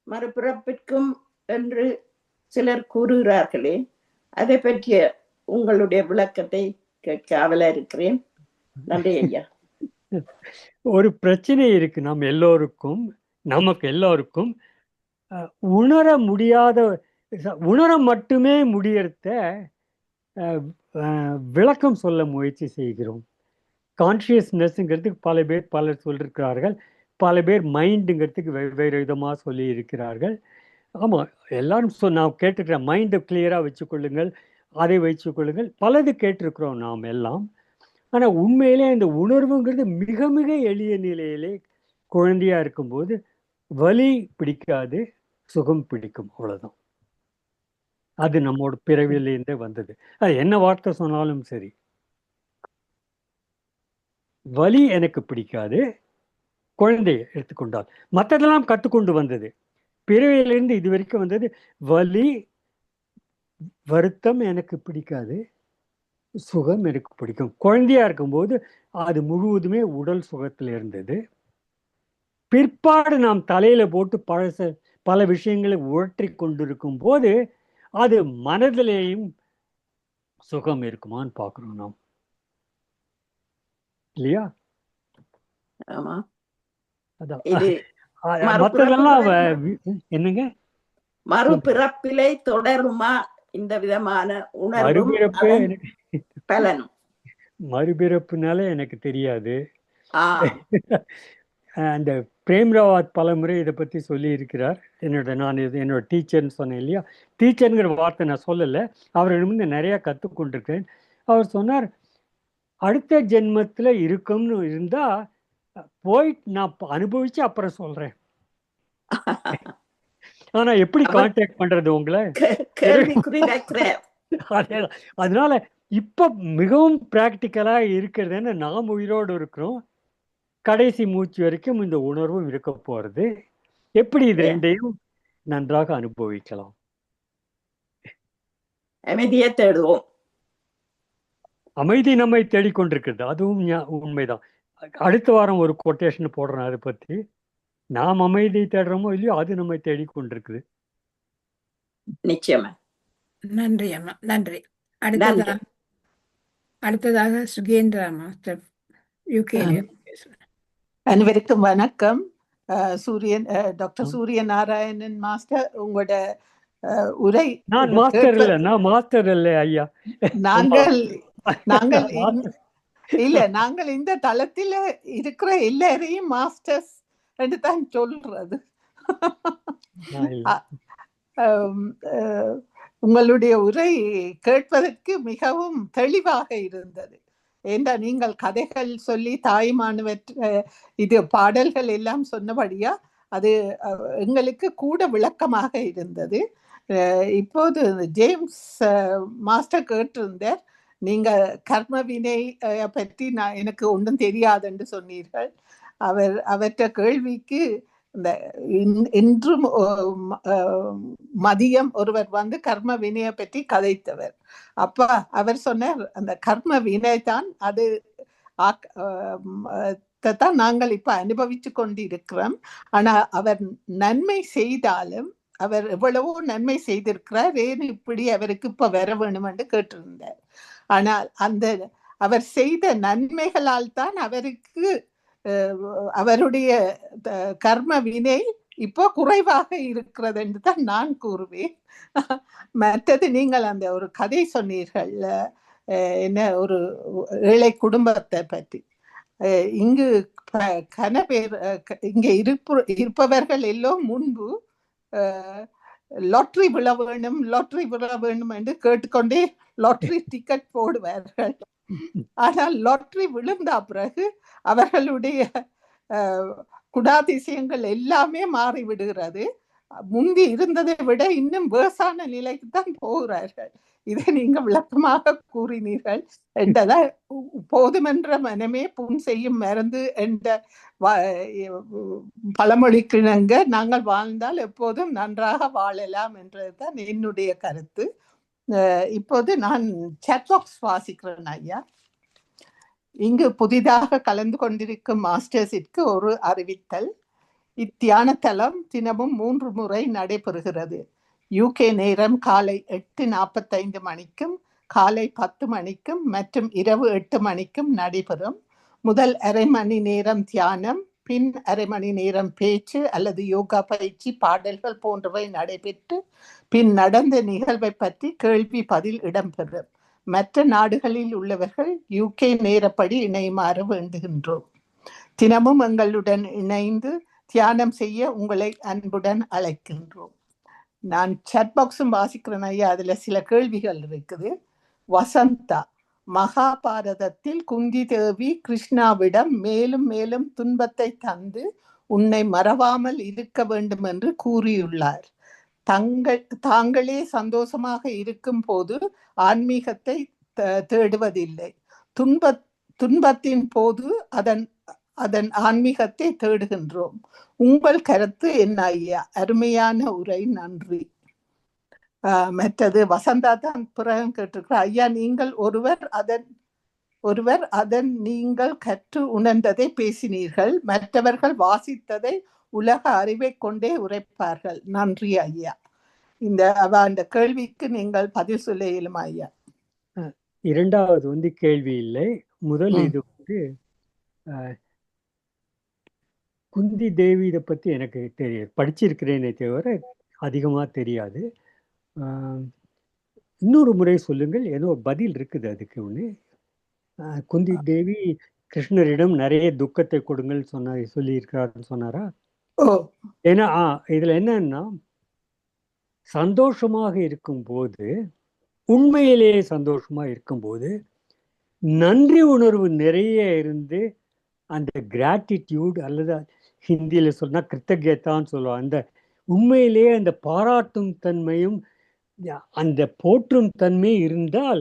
S11: மறுபிறப்பிற்கும் என்று சிலர் கூறுகிறார்களே, அதை பற்றிய உங்களுடைய விளக்கத்தை கேட்க ஆவலா இருக்கிறேன். நன்றி ஐயா.
S4: ஒரு பிரச்சனை இருக்கு நம்ம எல்லோருக்கும். நமக்கு எல்லோருக்கும் உணர முடியாத, உணர மட்டுமே முடியறத விளக்கம் சொல்ல முயற்சி செய்கிறோம். கான்சியஸ்னஸ்ங்கிறதுக்கு பல பேர் பலர் சொல்லியிருக்கிறார்கள், பல பேர் மைண்டுங்கிறதுக்கு வெவ்வேறு விதமாக சொல்லி இருக்கிறார்கள். ஆமாம், எல்லாரும் நான் கேட்டுக்கிறேன், மைண்டை கிளியராக வச்சுக்கொள்ளுங்கள், அதை வச்சுக்கொள்ளுங்கள், பலது கேட்டிருக்கிறோம் நாம் எல்லாம். ஆனால் உண்மையிலே இந்த உணர்வுங்கிறது மிக மிக எளிய நிலையிலே குழந்தையா இருக்கும்போது வலி பிடிக்காது, சுகம் பிடிக்கும், அவ்வளவுதான். அது நம்மோட பிறவிலேருந்தே வந்தது. அது என்ன வார்த்தை சொன்னாலும் சரி, வலி எனக்கு பிடிக்காது, குழந்தையை எடுத்துக்கொண்டால். மற்றதெல்லாம் கற்றுக்கொண்டு வந்தது, பிறவியிலிருந்து இது வரைக்கும் வந்தது. வலி வருத்தம் எனக்கு பிடிக்காது, சுகம் எனக்கு பிடிக்கும். குழந்தையா இருக்கும்போது அது முழுவதுமே உடல் சுகத்தில் இருந்தது. பிற்பாடு நாம் தலையில போட்டு பல விஷயங்களை உழற்றி கொண்டிருக்கும் போது அது மனதிலேயும் சுகம் இருக்குமான்னு பார்க்கிறோம் நாம், இல்லையா?
S11: ஆமா.
S4: அதான்
S11: இது
S4: மற்றதெல்லாம் என்னங்க,
S11: மறுபிறப்பிலே தொடருமா இந்த விதமான உணர்வும் பலனும்?
S4: மறுபிறப்புனால எனக்கு தெரியாது. அந்த பிரேம்ராவத் பலமுறை இதை பற்றி சொல்லி இருக்கிறார். என்னோட டீச்சர்னு சொன்னேன் இல்லையா, டீச்சருங்கிற வார்த்தை நான் சொல்லலை, அவரிடமிருந்து நிறையா கற்றுக்கொண்டிருக்கேன். அவர் சொன்னார், அடுத்த ஜென்மத்தில் இருக்கும்னு இருந்தால் போயிட்டு நான் அனுபவிச்சு அப்புறம் சொல்கிறேன். ஆனால் எப்படி கான்டாக்ட் பண்ணுறது உங்களை? அதனால இப்போ மிகவும் ப்ராக்டிக்கலாக இருக்கிறதுன்னு நாம் உயிரோடு இருக்கிறோம், கடைசி மூச்சு வரைக்கும் இந்த உணர்வும் இருக்க போறது. எப்படி இது ரெண்டையும் நன்றாக அனுபவிக்கலாம்?
S11: அமைதியை தேடுவோம்.
S4: அமைதி நம்மை தேடிக்கொண்டிருக்கிறது, அதுவும் உண்மைதான். அடுத்த வாரம் ஒரு கொட்டேஷன் போடுறேன் அதை பற்றி. நாம் அமைதி தேடுறோமோ இல்லையோ அது நம்மை தேடிக்கொண்டிருக்குது.
S11: நிச்சயமா.
S5: நன்றி அம்மா, நன்றி. அடுத்ததாக சுகேந்திரா மாஸ்டர் யூகே.
S10: அனைவருக்கும் வணக்கம். டாக்டர் சூரிய நாராயணன் மாஸ்டர், உங்களோட உரை.
S4: நான் மாஸ்டர் இல்லை ஐயா.
S10: நாங்கள் இந்த தளத்தில் இருக்கிற எல்லாரையும் மாஸ்டர்ஸ் என்று தான் சொல்றது. உங்களுடைய உரை கேட்பதற்கு மிகவும் தெளிவாக இருந்தது. ஏண்டா நீங்கள் கதைகள் சொல்லி தாய்மானவற்ற இது பாடல்கள் எல்லாம் சொன்னபடியா அது எங்களுக்கு கூட விளக்கமாக இருந்தது. இப்போது ஜேம்ஸ் மாஸ்டர் கேட்டிருந்தார், நீங்க கர்ம வினை பற்றி எனக்கு ஒன்றும் தெரியாதுன்னு சொன்னீர்கள். அவற்ற கேள்விக்கு இந்த இன்றும் மதியம் ஒருவர் வந்து கர்ம வினையை பற்றி கதைத்தவர். அப்ப அவர் சொன்னார், அந்த கர்ம வினை தான் அது தான் நாங்கள் இப்ப அனுபவிச்சு கொண்டு இருக்கிறோம். ஆனா அவர் நன்மை செய்தாலும் அவர் எவ்வளவோ நன்மை செய்திருக்கிறார், ஏன் இப்படி அவருக்கு இப்ப வர வேணும் என்று கேட்டிருந்தார். ஆனால் அந்த அவர் செய்த நன்மைகளால் தான் அவருக்கு அவருடைய கர்ம வினை இப்போ குறைவாக இருக்கிறது என்று தான் நான் கூறுவேன். மற்றது நீங்கள் அந்த ஒரு கதை சொன்னீர்கள், என்ன ஒரு ஏழை குடும்பத்தை பற்றி. இங்கு கன பேர் இங்கே இருப்பவர்கள் எல்லாம் முன்பு லாட்ரி விழ வேணும் என்று கேட்டுக்கொண்டே லாட்ரி டிக்கெட் போடுவார்கள். ஆனால் லாட்ரி விழுந்த பிறகு அவர்களுடைய குணாதிசயங்கள் எல்லாமே மாறிவிடுகிறது. முந்தி இருந்ததை விட இன்னும் வேசான நிலைக்கு தான் போகிறார்கள். இதை நீங்க விளக்கமாக கூறினீர்கள். என்றதா போதுமென்ற மனமே புண் செய்யும் மருந்து என்ற பழமொழிக்கிணங்க நாங்கள் வாழ்ந்தால் எப்போதும் நன்றாக வாழலாம் என்றதுதான் என்னுடைய கருத்து. இப்போது நான் சாட் பாக்ஸ் வாசிக்கிறேன் ஐயா. இங்கு புதிதாக கலந்து கொண்டிருக்கும் மாஸ்டர்ஸிற்கு ஒரு அறிவித்தல். இத்தியான தளம் தினமும் 3 முறை நடைபெறுகிறது. யூகே நேரம் காலை 8:45 மணிக்கும் காலை 10 மணிக்கும் மற்றும் இரவு 8 மணிக்கும் நடைபெறும். முதல் அரை மணி நேரம் தியானம், பின் அரை மணி நேரம் பேச்சு அல்லது யோகா பயிற்சி, பாடல்கள் போன்றவை நடைபெற்று பின் நடந்த நிகழ்வை பற்றி கேள்வி பதில் இடம்பெறும். மற்ற நாடுகளில் உள்ளவர்கள் UK நேரப்படி இணையுமாறு வேண்டுகின்றோம். தினமும் எங்களுடன் இணைந்து தியானம் செய்ய உங்களை அன்புடன் அழைக்கின்றோம். நான் சாட் பாக்ஸும் வாசிக்கிறேன் ஐயா. அதுல சில கேள்விகள் இருக்குது. வசந்தா, மகாபாரதத்தில் குந்தி தேவி கிருஷ்ணாவிடம் மேலும் மேலும் துன்பத்தை தந்து உன்னை மறவாமல் இருக்க வேண்டும் என்று கூறியுள்ளார். தாங்களே சந்தோஷமாக இருக்கும் போது ஆன்மீகத்தை தேடுவதில்லை. துன்பத்தின் போது அதன் ஆன்மீகத்தை தேடுகின்றோம். உங்கள் கருத்து என்ன ஐயா? அருமையான உரை, நன்றி. மற்றது வசந்தா தான் பிறகு கேட்டிருக்கிறார். ஐயா, நீங்கள் ஒருவர் அதன் நீங்கள் கற்று உணர்ந்ததை பேசினீர்கள். மற்றவர்கள் வாசித்ததை உலக அறிவை கொண்டே உரைப்பார்கள். நன்றி ஐயா. அந்த கேள்விக்கு நீங்கள் பதில் சொல்ல இயலுமா ஐயா?
S4: இரண்டாவது கேள்வி இல்லை. முதல் இது குந்தி தேவி இதை பற்றி எனக்கு தெரியாது, படிச்சிருக்கிறேனே தவிர அதிகமாக தெரியாது. இன்னொரு முறை சொல்லுங்கள், ஏதோ பதில் இருக்குது அதுக்கு. ஒன்று, குந்தி தேவி கிருஷ்ணரிடம் நிறைய துக்கத்தை கொடுங்கள் சொல்லியிருக்கிறாருன்னு சொன்னாரா? ஏன்னா இதில் என்னன்னா, சந்தோஷமாக இருக்கும்போது, உண்மையிலேயே சந்தோஷமாக இருக்கும்போது நன்றி உணர்வு நிறைய இருந்து அந்த கிராட்டிடியூட், அல்லது ஹிந்தியில் சொன்னால் கிருத்தஜ்யத்தான்னு சொல்லுவாங்க, அந்த உண்மையிலேயே அந்த பாராட்டும் தன்மையும் அந்த போற்றும் தன்மை இருந்தால்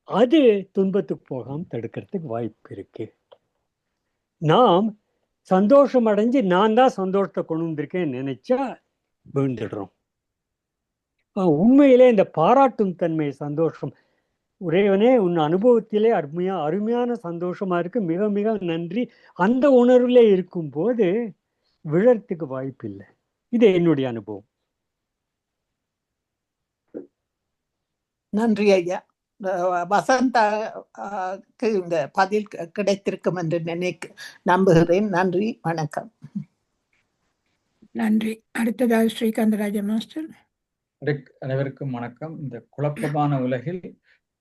S4: அது துன்பத்துக்கு போகாமல் தடுக்கிறதுக்கு வாய்ப்பு இருக்கு. நாம் சந்தோஷம் அடைஞ்சு நான் தான் சந்தோஷத்தை கொண்டு வந்திருக்கேன்னு நினைச்சா விழுந்துடுறோம். உண்மையிலே இந்த பாராட்டும் தன்மை, சந்தோஷம், உறைவனே உன் அனுபவத்திலே அருமையான சந்தோஷமா இருக்கு, மிக மிக நன்றி, அந்த உணர்வுல இருக்கும் போது விழறதுக்கு வாய்ப்பு இல்லை. இது என்னுடைய அனுபவம்.
S10: நன்றி ஐயா. வசந்தாக்கு இந்த பதில் கிடைத்திருக்கும் என்று நம்புகிறேன். நன்றி, வணக்கம்.
S5: நன்றி. அடுத்ததாக ஸ்ரீகாந்தராஜ மாஸ்டர்.
S12: அனைவருக்கும் வணக்கம். இந்த குழப்பமான உலகில்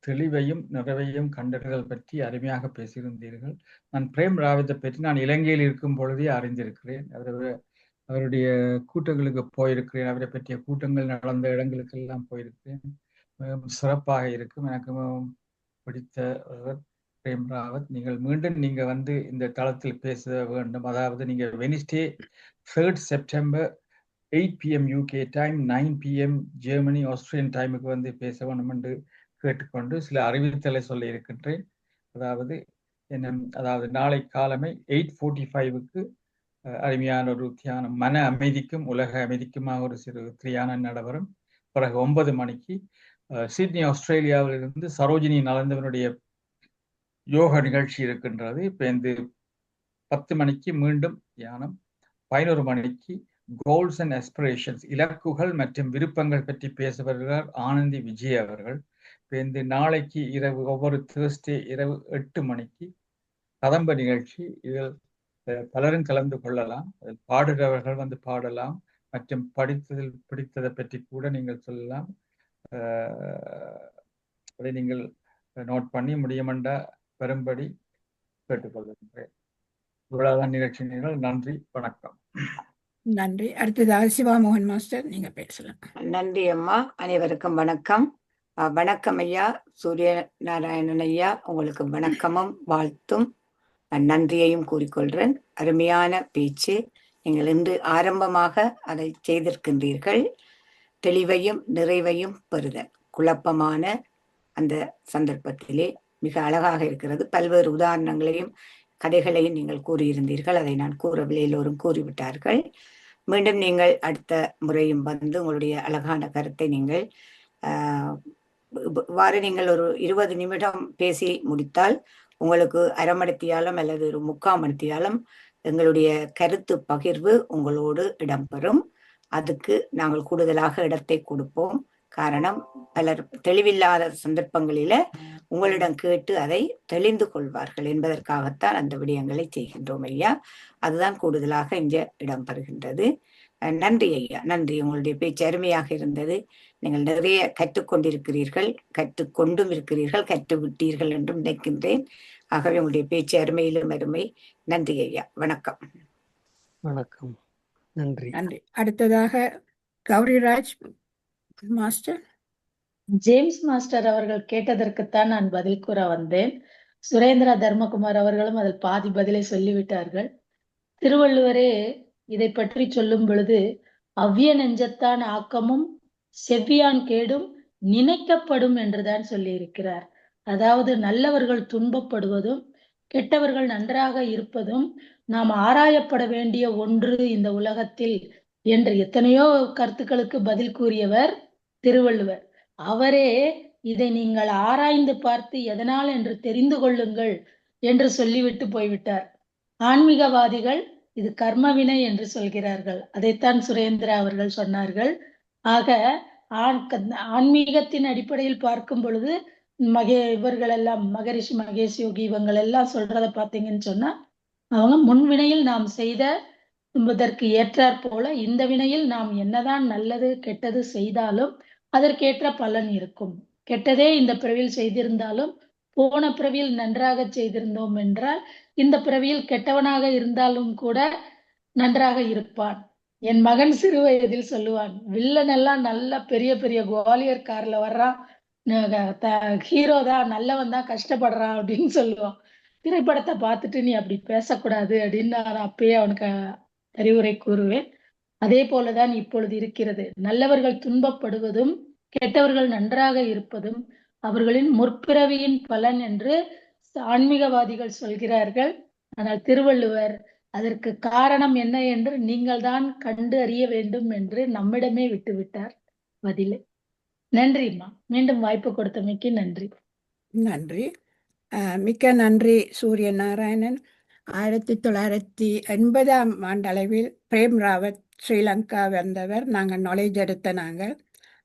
S12: தெளிவையும் நிறைவையும் கண்டறிதல் பற்றி அருமையாக பேசியிருந்தீர்கள். நான் பிரேம் ராவத்தை பற்றி நான் இலங்கையில் இருக்கும் பொழுதே அறிந்திருக்கிறேன். அவருடைய கூட்டங்களுக்கு போயிருக்கிறேன். அவரை பற்றிய கூட்டங்கள் நடந்த இடங்களுக்கெல்லாம் போயிருக்கிறேன். மிகவும் சிறப்பாக இருக்கும். எனக்கு பிடித்தவர் பிரேம் ராவத். நீங்கள் வந்து இந்த தளத்தில் பேச வேண்டும். அதாவது நீங்கள் Wednesday 3rd September 8 PM UK time, 9 PM Germany Australian டைமுக்கு வந்து பேச வேண்டும் என்று கேட்டுக்கொண்டு சில அறிவித்தலை சொல்ல இருக்கின்றேன். அதாவது நாளை காலமை 8:45க்கு அருமையான ஒரு தியானம், மன அமைதிக்கும் உலக அமைதிக்குமாக ஒரு சிறு தியானம் நடைபெறும். பிறகு 9 மணிக்கு சிட்னி ஆஸ்திரேலியாவிலிருந்து சரோஜினி நலந்தவனுடைய யோகா நிகழ்ச்சி இருக்கின்றது. இப்போ இந்த 10 மணிக்கு மீண்டும் தியானம். 11 மணிக்கு கோல்ஸ் அண்ட் அஸ்பிரேஷன்ஸ், இலக்குகள் மற்றும் விருப்பங்கள் பற்றி பேச வருகிறார் ஆனந்தி விஜய் அவர்கள். இப்போ இந்த நாளைக்கு இரவு, ஒவ்வொரு தேர்ஸ்டே இரவு 8 மணிக்கு கதம்ப நிகழ்ச்சி. இதில் பலரும் கலந்து கொள்ளலாம். அதில் பாடுகிறவர்கள் வந்து பாடலாம், மற்றும் பிடித்ததை பற்றி கூட நீங்கள் சொல்லலாம். அதை நீங்கள் நோட் பண்ணி முடியுமெண்டா வரும்படி கேட்டுக்கொள்கின்றேன். இவ்வளவுதான் நிகழ்ச்சி. நன்றி, வணக்கம்.
S5: நன்றி. அடுத்ததாக சிவாமோகன் மாஸ்டர், நீங்க பேசலாம்.
S13: நன்றி அம்மா. அனைவருக்கும் வணக்கம். வணக்கம் ஐயா சூரிய நாராயணன் ஐயா, உங்களுக்கு வணக்கமும் வாழ்த்தும் நன்றியையும் கூறிக்கொள்கிறேன். அருமையான பேச்சு. நீங்கள் இன்று ஆரம்பமாக அதை செய்திருக்கின்றீர்கள். தெளிவையும் நிறைவையும் பெறுதல், குழப்பமான அந்த சந்தர்ப்பத்திலே மிக அழகாக இருக்கிறது. பல்வேறு உதாரணங்களையும் கதைகளையும் நீங்கள் கூறியிருந்தீர்கள். அதை நான் கூறவில்லை, எல்லோரும் கூறிவிட்டார்கள். மீண்டும் நீங்கள் அடுத்த முறையும் வந்து உங்களுடைய அழகான கருத்தை நீங்கள் நீங்கள் ஒரு 20 நிமிடம் பேசி முடித்தால் உங்களுக்கு அரை மணித்தியாலும் அல்லது ஒரு 3/4 மணித்தியாலும் எங்களுடைய கருத்து பகிர்வு உங்களோடு இடம்பெறும். அதுக்கு நாங்கள் கூடுதலாக இடத்தை கொடுப்போம். காரணம், பலர் தெளிவில்லாத சந்தர்ப்பங்களில உங்களிடம் கேட்டு அதை தெளிந்து கொள்வார்கள் என்பதற்காகத்தான் அந்த விடயங்களை செய்கின்றோம் ஐயா. அதுதான் கூடுதலாக இங்கே இடம்பெறுகின்றது. நன்றி ஐயா, நன்றி. உங்களுடைய பேச்சு அருமையாக இருந்தது. நீங்கள் நிறைய கற்றுக்கொண்டிருக்கிறீர்கள், கற்றுக்கொண்டும் இருக்கிறீர்கள், கற்றுவிட்டீர்கள் என்றும் நினைக்கின்றேன். ஆகவே உங்களுடைய பேச்சு அருமையிலும் அருமை. நன்றி ஐயா, வணக்கம்.
S4: வணக்கம், நன்றி.
S5: நன்றி. அடுத்ததாக கௌரிராஜ் மாஸ்டர்.
S7: ஜேம்ஸ் மாஸ்டர் அவர்கள் கேட்டதற்குத்தான் நான் பதில் கூற வந்தேன். சுரேந்திரா தர்மகுமார் அவர்களும் அதில் பாதி பதிலை சொல்லிவிட்டார்கள். திருவள்ளுவரே இதை பற்றி சொல்லும் பொழுது, அவ்விய நெஞ்சத்தான் ஆக்கமும் செவ்வியான் கேடும் நினைக்கப்படும் என்றுதான் சொல்லி இருக்கிறார். அதாவது நல்லவர்கள் துன்பப்படுவதும் கெட்டவர்கள் நன்றாக இருப்பதும் நாம் ஆராயப்பட வேண்டிய ஒன்று இந்த உலகத்தில் என்று எத்தனையோ கருத்துக்களுக்கு பதில் கூறியவர் திருவள்ளுவர். அவரே இதை நீங்கள் ஆராய்ந்து பார்த்து எதனால் என்று தெரிந்து கொள்ளுங்கள் என்று சொல்லிவிட்டு போய்விட்டார். ஆன்மீகவாதிகள் இது கர்மவினை என்று சொல்கிறார்கள். அதைத்தான் சுரேந்திரா அவர்கள் சொன்னார்கள். ஆக ஆன்மீகத்தின் அடிப்படையில் பார்க்கும் பொழுது இவர்கள் எல்லாம் மகரிஷி மகேஷ் யோகி இவங்கள் எல்லாம் சொல்றத பார்த்தீங்கன்னு சொன்னா, அவங்க முன்வினையில் நாம் செய்த என்பதற்கு ஏற்றாற் போல இந்த வினையில் நாம் என்னதான் நல்லது கெட்டது செய்தாலும் அதற்கேற்ற பலன் இருக்கும். கெட்டதே இந்த பிறவியில் செய்திருந்தாலும் போன பிறவியில் நன்றாக செய்திருந்தோம் என்றால் இந்த பிறவியில் கெட்டவனாக இருந்தாலும் கூட நன்றாக இருப்பான். என் மகன் சிறு வயதில் சொல்லுவான், வில்லன் எல்லாம் நல்ல பெரிய பெரிய குவாலியர் கார்ல வர்றான், ஹீரோ தான் நல்லவன் தான் கஷ்டப்படுறான் அப்படின்னு சொல்லுவான். திரைப்படத்தை பார்த்துட்டு நீ அப்படி பேசக்கூடாது அப்படின்னு நான் அப்பயே அவனுக்கு அறிவுரை கூறுவேன். அதே போலதான் இப்பொழுது இருக்கிறது. நல்லவர்கள் துன்பப்படுவதும் கெட்டவர்கள் நன்றாக இருப்பதும் அவர்களின் முற்பிறவியின் பலன் என்று ஆன்மீகவாதிகள் சொல்கிறார்கள். ஆனால் திருவள்ளுவர் அதற்கு காரணம் என்ன என்று நீங்கள் தான் கண்டு அறிய வேண்டும் என்று நம்மிடமே விட்டுவிட்டார் பதிலை. நன்றிம்மா, மீண்டும் வாய்ப்பு கொடுத்தமைக்கு நன்றி.
S5: நன்றி, மிக்க நன்றி சூரிய நாராயணன். 1980ஆம் ஆண்டளவில் பிரேம் ராவத் ஸ்ரீலங்கா வந்தவர். நாங்கள் நாலேஜ் எடுத்த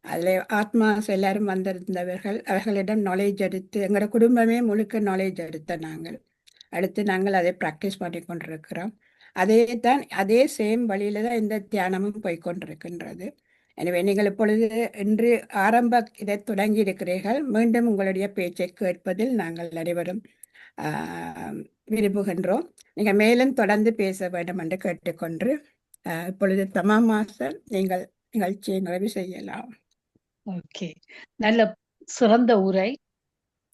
S5: அதில் ஆத்மாஸ் எல்லாரும் வந்திருந்தவர்கள். அவர்களிடம் நாலேஜ் எடுத்து எங்களோட குடும்பமே முழுக்க நாலேஜ் எடுத்த அடுத்து நாங்கள் அதை ப்ராக்டிஸ் பண்ணி கொண்டிருக்கிறோம். அதே சேம் வழியில தான் இந்த தியானமும் போய்கொண்டிருக்கின்றது. எனவே நீங்கள் இப்பொழுது இன்று ஆரம்ப இதை தொடங்கி இருக்கிறீர்கள். மீண்டும் உங்களுடைய பேச்சை கேட்பதில் நாங்கள் அனைவரும் விரும்புகின்றோம். நீங்கள் மேலும் தொடர்ந்து பேச வேண்டும் என்று கேட்டுக்கொண்டு இப்பொழுது தமா மாஸ்டர் நீங்கள் நிகழ்ச்சியை நிறைவு செய்யலாம்.
S2: ஓகே, நல்ல சிறந்த உரை.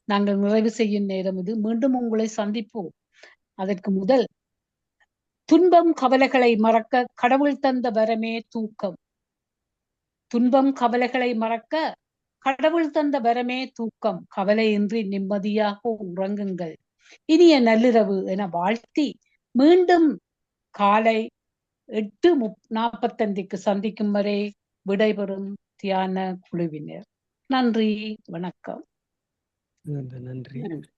S2: நாங்கள் நிறைவு செய்யும் நேரம் இது. மீண்டும் உங்களை சந்திப்போம். அதற்கு முதல், துன்பம் கவலைகளை மறக்க கடவுள் தந்த வரமே தூக்கம். துன்பம் கவலைகளை மறக்க கடவுள் தந்த வரமே தூக்கம். கவலையின்றி நிம்மதியாக உறங்குங்கள். இனிய நள்ளிரவு என வாழ்த்தி மீண்டும் காலை 8:45 சந்திக்கும் வரை விடைபெறும் தியான குழுவினர். நன்றி, வணக்கம்.
S4: நன்றி.